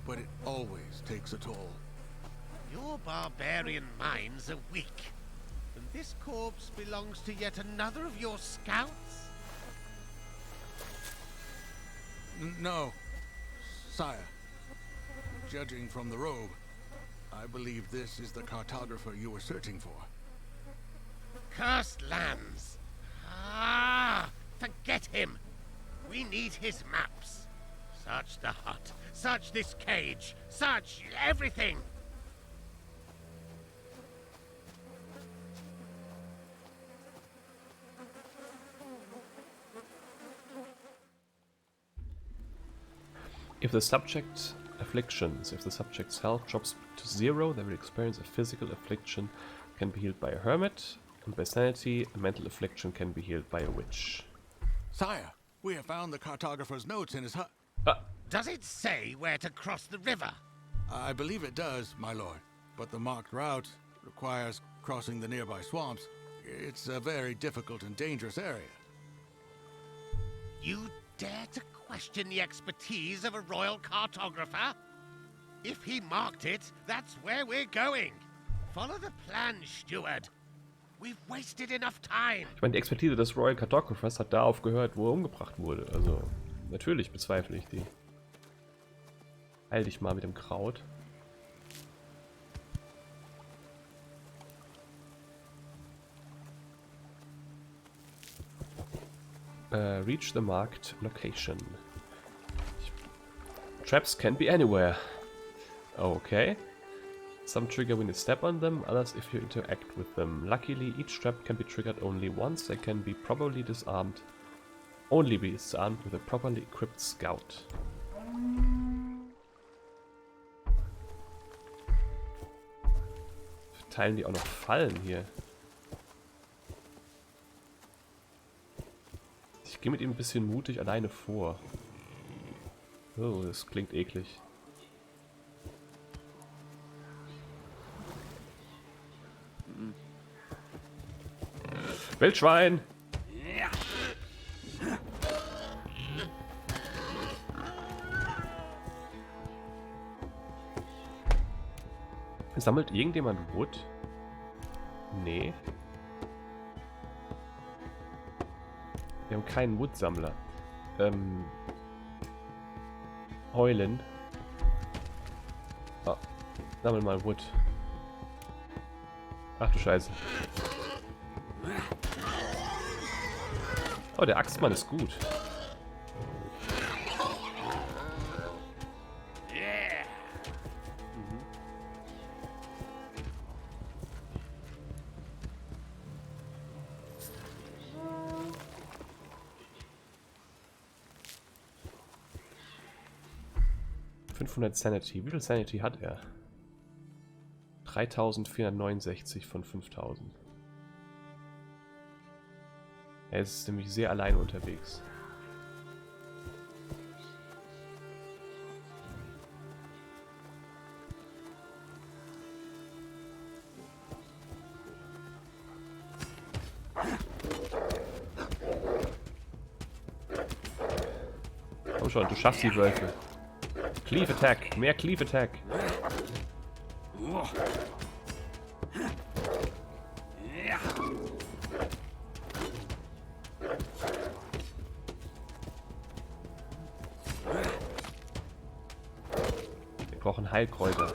But it always takes a toll. Your barbarian minds are weak. And this corpse belongs to yet another of your scouts? No, sire. Judging from the robe, I believe this is the cartographer you were searching for. Cursed lands. Ah, forget him. We need his maps. Search the hut. Search this cage. Search everything. If the subject's health drops to 0, they will experience a physical affliction, can be healed by a hermit, and by sanity, a mental affliction can be healed by a witch. Sire, we have found the cartographer's notes in his hut. Does it say where to cross the river? I believe it does, my lord, but the marked route requires crossing the nearby swamps. It's a very difficult and dangerous area. You dare to question the expertise of a royal cartographer? If he marked it, that's where we're going. Follow the plan, steward. We've wasted enough time. Ich meine, die Expertise des Royal Cartographers hat da aufgehört, wo er umgebracht wurde. Also, natürlich bezweifle ich die. Heil dich mal mit dem Kraut. Reach the marked location. Traps can be anywhere. Okay. Some trigger when you step on them, others if you interact with them. Luckily, each trap can be triggered only once. They can be properly disarmed. Only be disarmed with a properly equipped scout. Verteilen die auch noch Fallen hier? Ich gehe mit ihm ein bisschen mutig alleine vor. Oh, das klingt eklig. Wildschwein! Sammelt irgendjemand Wood? Nee. Wir haben keinen Wood-Sammler. Heulen. Ah, sammel mal Wood. Ach du Scheiße. Oh, der Axtmann ist gut. Mhm. 500 Sanity. Wie viel Sanity hat er? 3469 von 5000. Er ist nämlich sehr allein unterwegs. Komm schon, du schaffst die Wölfe. Cleave Attack, mehr Cleave Attack. Wir brauchen Heilkräuter.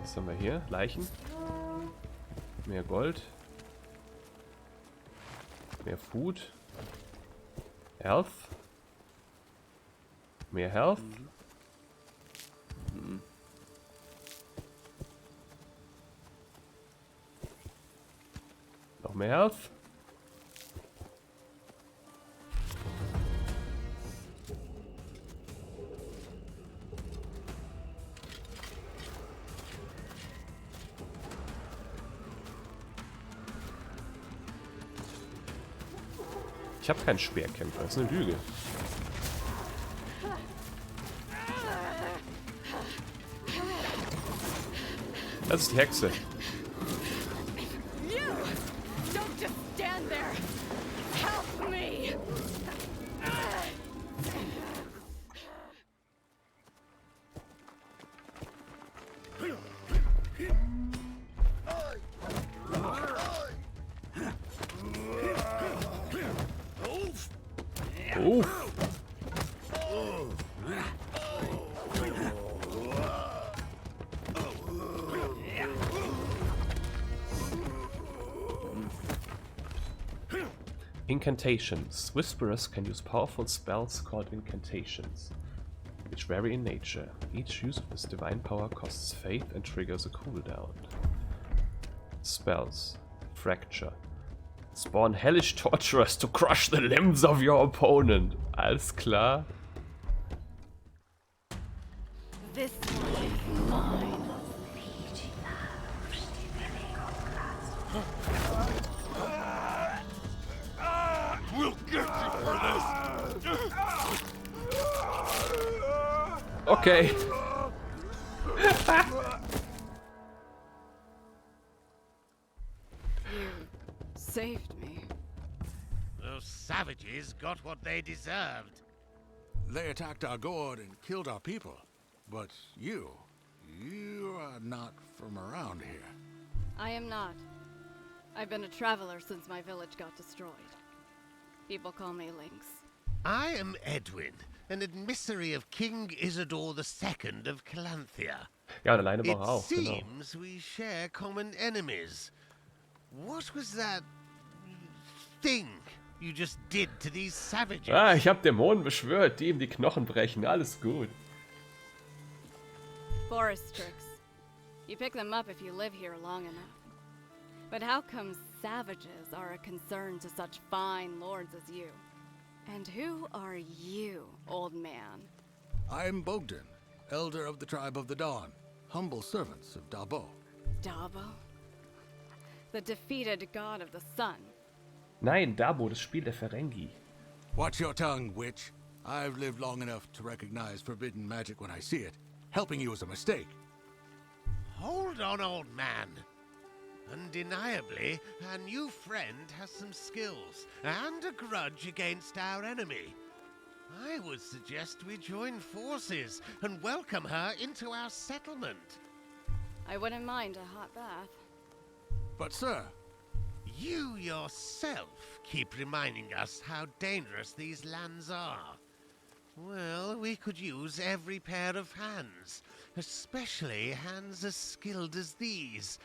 Was haben wir hier? Leichen. Mehr Gold. Mehr Food. Health. Mehr Health. Noch mehr Health. Ich habe keinen Speerkämpfer, das ist eine Lüge. Das ist die Hexe. Incantations. Whisperers can use powerful spells called incantations, which vary in nature. Each use of this divine power costs faith and triggers a cooldown. Spells. Fracture. Spawn hellish torturers to crush the limbs of your opponent. Alles klar. This one is mine. We'll get you for this! Okay. You saved me. Those savages got what they deserved. They attacked our Gord and killed our people. But you are not from around here. I am not. I've been a traveler since my village got destroyed. People call me Lynx. I am Edwin, an emissary of King Isidore II of Calanthea. Ja, und alleine It war er auch, genau. seems we share common enemies. What was that thing you just did to these savages? Ah, ich hab Dämonen beschwört, die ihm die Knochen brechen. Alles gut. Forest tricks. You pick them up if you live here long enough. But how come savages are a concern to such fine lords as you? And who are you, old man? I'm Bogdan, elder of the tribe of the Dawn, humble servants of Dabo. Dabo? The defeated god of the sun. Nein, Dabo, das Spiel der Ferengi. Watch your tongue, witch. I've lived long enough to recognize forbidden magic when I see it. Helping you is a mistake. Hold on, old man. Undeniably, our new friend has some skills and a grudge against our enemy. I would suggest we join forces and welcome her into our settlement. I wouldn't mind a hot bath. But sir, You yourself keep reminding us how dangerous these lands are. Well, we could use every pair of hands, especially hands as skilled as these,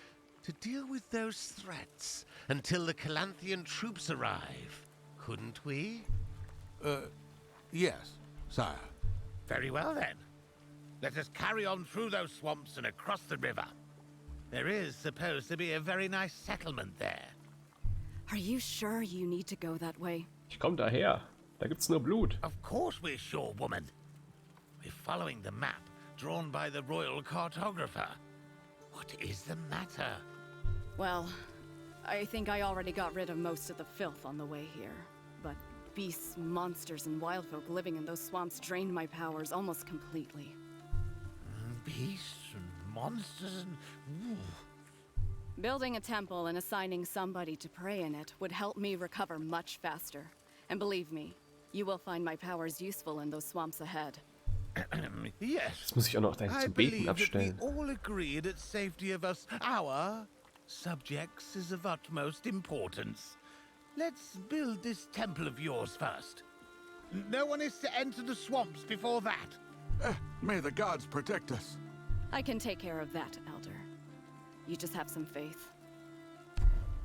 to deal with those threats until the Calanthian troops arrive. Couldn't we? yes, sire. Very well then. Let us carry on through those swamps and across the river. There is supposed to be a very nice settlement there. Are you sure you need to go that way? Ich komm daher. Da gibt's nur Blut. Of course we're sure, woman. We're following the map drawn by the royal cartographer. What is the matter? Well, I think I already got rid of most of the filth on the way here. But beasts, monsters, and wildfolk living in those swamps drained my powers almost completely. Beasts and monsters and... Building a temple and assigning somebody to pray in it would help me recover much faster. And believe me, you will find my powers useful in those swamps ahead. Yes. Jetzt muss ich auch noch dahin I zum believe Beten that we abstellen. all agree that safety of us, our subjects, is of utmost importance. Let's build this temple of yours first. No one is to enter the swamps before that. May the gods protect us. I can take care of that, Elder. You just have some faith.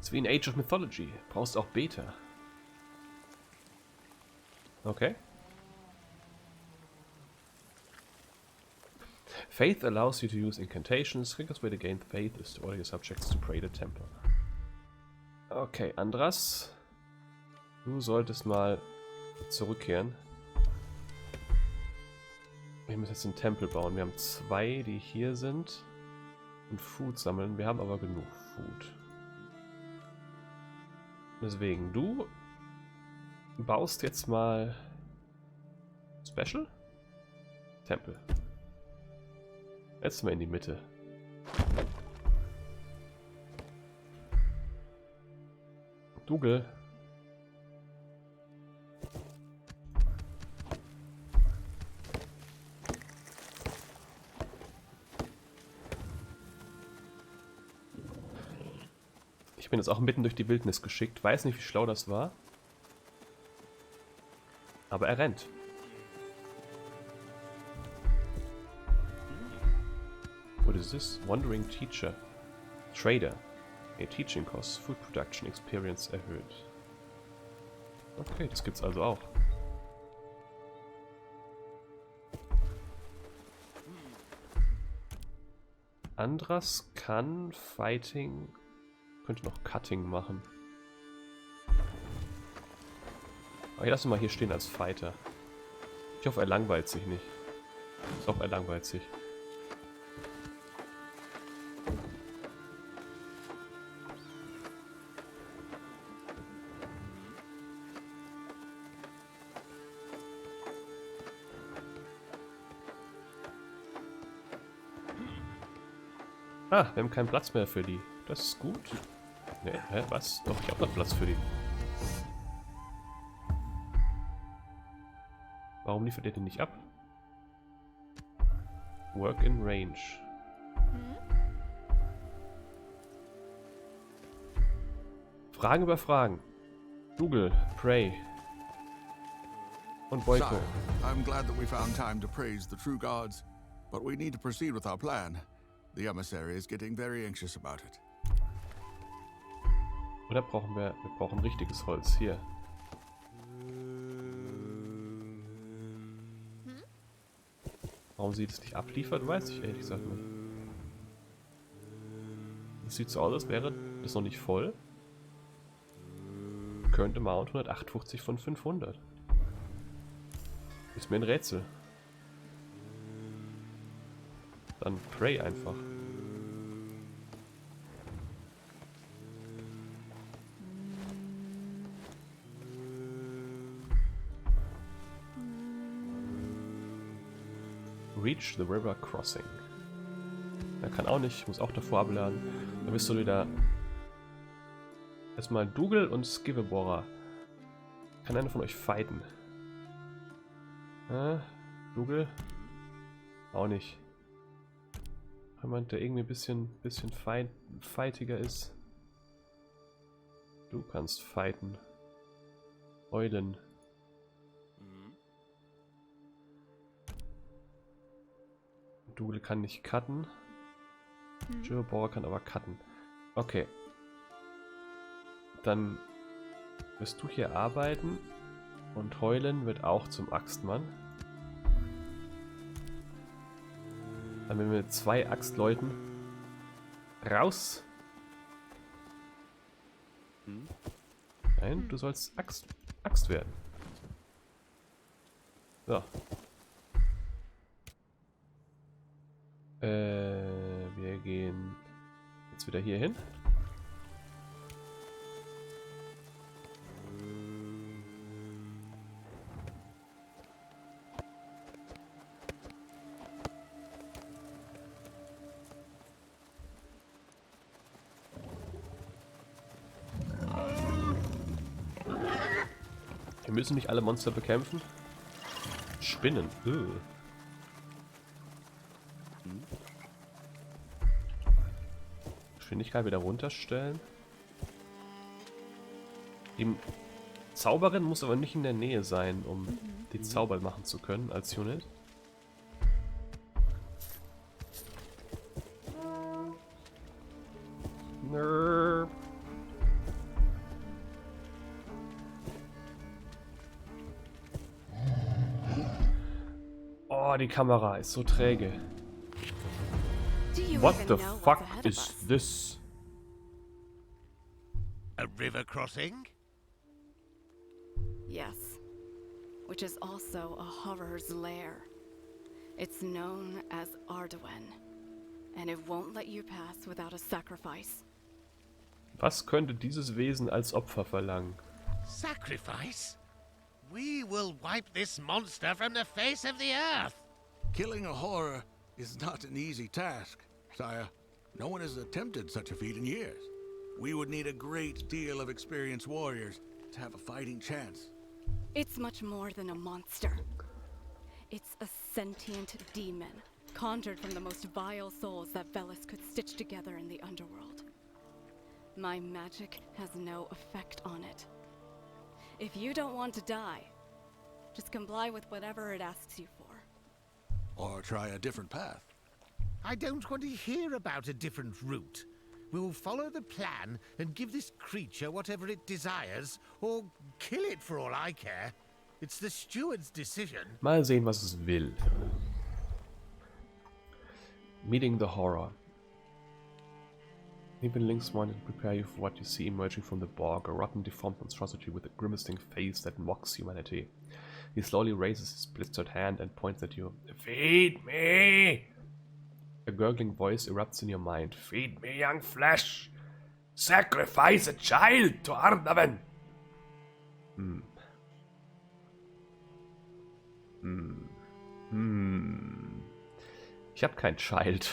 Ist wie in Age of Mythology. Brauchst auch Beta. Okay. Faith allows you to use incantations. The quickest way to gain faith is to order your subjects to pray the temple. Okay, Andras. Du solltest mal zurückkehren. Wir müssen jetzt einen Tempel bauen. Wir haben 2, die hier sind. Und Food sammeln. Wir haben aber genug Food. Deswegen, du baust jetzt mal Special? Tempel. Jetzt mal in die Mitte. Dougal. Ich bin jetzt auch mitten durch die Wildnis geschickt. Weiß nicht, wie schlau das war. Aber er rennt. What is this? Wandering Teacher. Trader. A Teaching Costs. Food Production Experience erhöht. Okay, das gibt's also auch. Andras kann Fighting... Könnte noch Cutting machen. Aber ich lasse ihn mal hier stehen als Fighter. Ich hoffe, er langweilt sich nicht. Ich hoffe, er langweilt sich. Ah, wir haben keinen Platz mehr für die. Das ist gut. Ne, hä, was? Doch, ich habe noch Platz für die. Warum liefert ihr den nicht ab? Work in Range. Fragen über Fragen. Google, Pray. Und Boyko. Sire, I'm glad that we found time to praise the true gods, but we need to proceed with our plan. The emissary is getting very anxious about it. Oder brauchen wir brauchen richtiges Holz hier. Warum sie das nicht abliefert, weiß ich ehrlich gesagt nicht. Es sieht so aus, als wäre das noch nicht voll. Current Amount 158 von 500. Ist mir ein Rätsel. Dann pray einfach. Reach the river crossing. Er kann auch nicht, muss auch davor abladen. Dann bist du wieder... Erstmal Dougal und Skivebohrer. Kann einer von euch fighten? Dougal? Auch nicht. Jemand, der irgendwie ein bisschen fightiger ist. Du kannst fighten. Eulen. Dougal kann nicht cutten. Skivebohrer kann aber cutten. Okay. Dann wirst du hier arbeiten und Heulen wird auch zum Axtmann. Dann werden wir mit 2 Axtleuten raus. Nein, du sollst Axt werden. So. Wir gehen jetzt wieder hier hin. Wir müssen nicht alle Monster bekämpfen. Spinnen. Geschwindigkeit wieder runterstellen. Die Zauberin muss aber nicht in der Nähe sein, um die Zauber machen zu können als Unit. Nerd. Oh, die Kamera ist so träge. What the fuck is this? A river crossing? Yes, which is also a horror's lair. It's known as Ardowen, and it won't let you pass without a sacrifice. Was könnte dieses Wesen als Opfer verlangen? Sacrifice? We will wipe this monster from the face of the earth. Killing a horror is not an easy task, sire. No one has attempted such a feat in years. We would need a great deal of experienced warriors to have a fighting chance. It's much more than a monster. It's a sentient demon, conjured from the most vile souls that Velis could stitch together in the underworld. My magic has no effect on it. If you don't want to die, just comply with whatever it asks you for. Or try a different path. I don't want to hear about a different route. We will follow the plan and give this creature whatever it desires, or kill it for all I care. It's the steward's decision. Mal sehen, was es will. Meeting the horror. Even links wanted to prepare you for what you see emerging from the bog, a rotten, deformed monstrosity with a grimacing face that mocks humanity. He slowly raises his blistered hand and points at you. Feed me! A gurgling voice erupts in your mind. Feed me, young flesh! Sacrifice a child to Ardaven! Ich hab kein Child.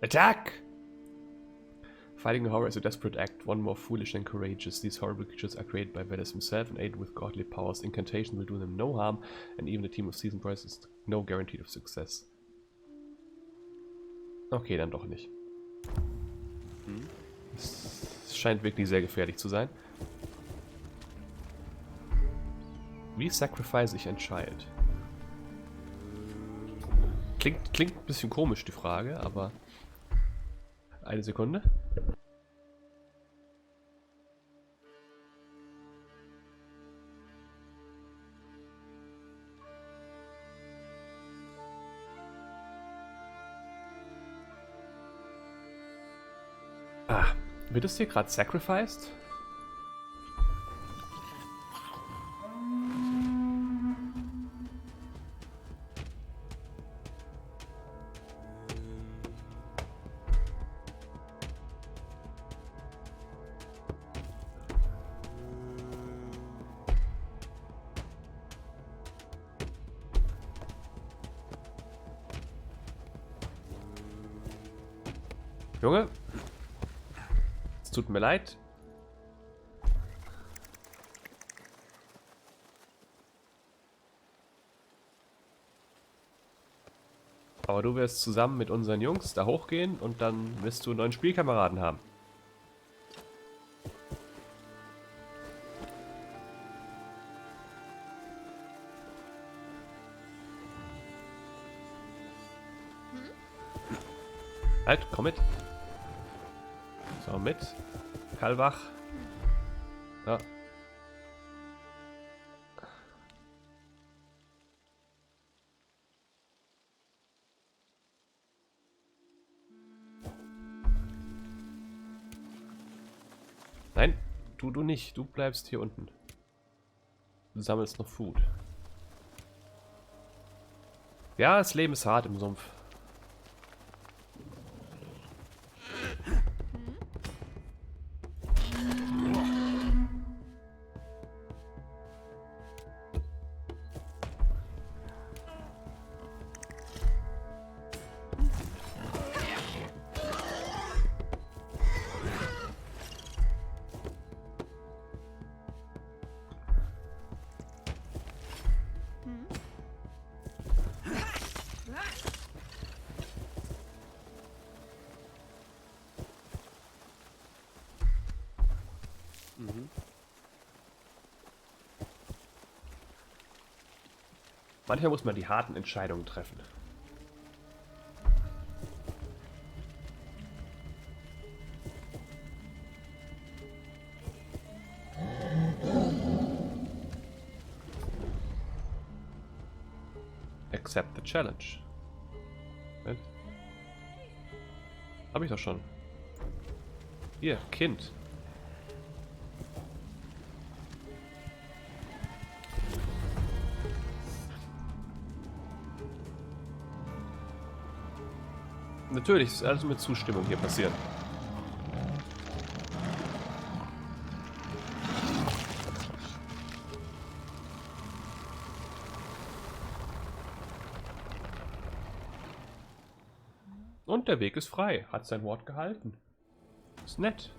Attack! Fighting the horror is a desperate act, one more foolish than courageous. These horrible creatures are created by Veles himself and aided with godly powers. Incantation will do them no harm, and even a team of seasoned warriors is no guarantee of success. Okay, dann doch nicht. Es scheint wirklich sehr gefährlich zu sein. Wie sacrifice ich ein Child? Klingt ein bisschen komisch, die Frage, aber... Eine Sekunde. Wird es hier gerade sacrificed? Junge. Es tut mir leid. Aber du wirst zusammen mit unseren Jungs da hochgehen und dann wirst du einen neuen Spielkameraden haben. Halt, komm mit. So, mit. Kalbach. Ja. Nein, du nicht. Du bleibst hier unten. Du sammelst noch Food. Ja, das Leben ist hart im Sumpf. Manchmal muss man die harten Entscheidungen treffen. Accept the challenge. Hab ich doch schon. Hier, Kind. Natürlich, ist alles mit Zustimmung hier passiert. Und der Weg ist frei. Hat sein Wort gehalten. Ist nett.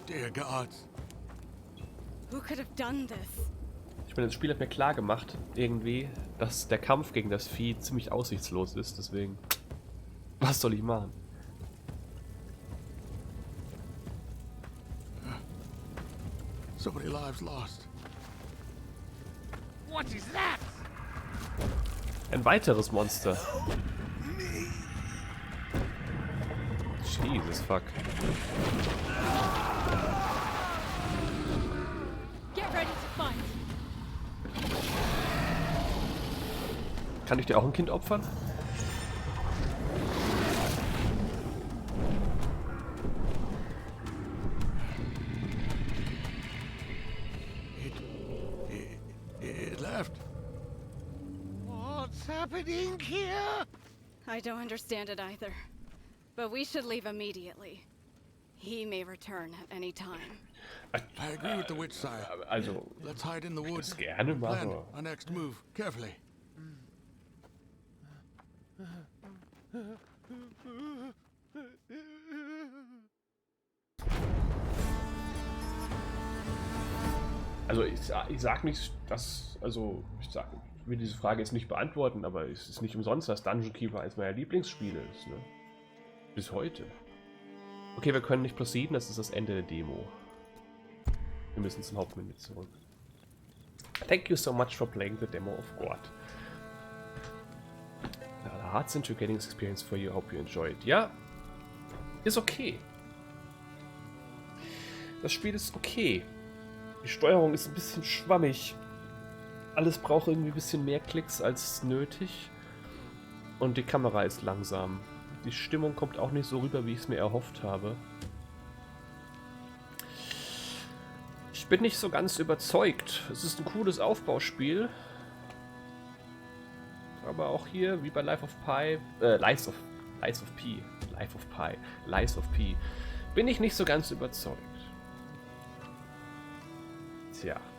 Dear gods. Who could have done this? Ich meine, das Spiel hat mir klar gemacht, irgendwie, dass der Kampf gegen das Vieh ziemlich aussichtslos ist. Deswegen, was soll ich machen? So many lives lost. What is that? Ein weiteres Monster. Jesus fuck. Get ready to fight. Kann ich dir auch ein Kind opfern? It left. What's happening here? I don't understand it either. But we should leave immediately. He may return at any time. I agree with the witch sire. Also, Let's hide in the woods. das gerne Plan machen. our next move carefully. Also ich sag nicht, dass, also ich will diese Frage jetzt nicht beantworten, aber es ist nicht umsonst, dass Dungeon Keeper eines meiner Lieblingsspiele ist, ne? Bis heute. Okay, wir können nicht proceeden, das ist das Ende der Demo. Wir müssen zum Hauptmenü zurück. Thank you so much for playing the demo of Gord. The hearts into getting this experience for you, hope you enjoy it. Ja, ist okay. Das Spiel ist okay. Die Steuerung ist ein bisschen schwammig. Alles braucht irgendwie ein bisschen mehr Klicks als nötig. Und die Kamera ist langsam. Die Stimmung kommt auch nicht so rüber, wie ich es mir erhofft habe. Ich bin nicht so ganz überzeugt. Es ist ein cooles Aufbauspiel. Aber auch hier, wie bei Lies of P, bin ich nicht so ganz überzeugt. Tja.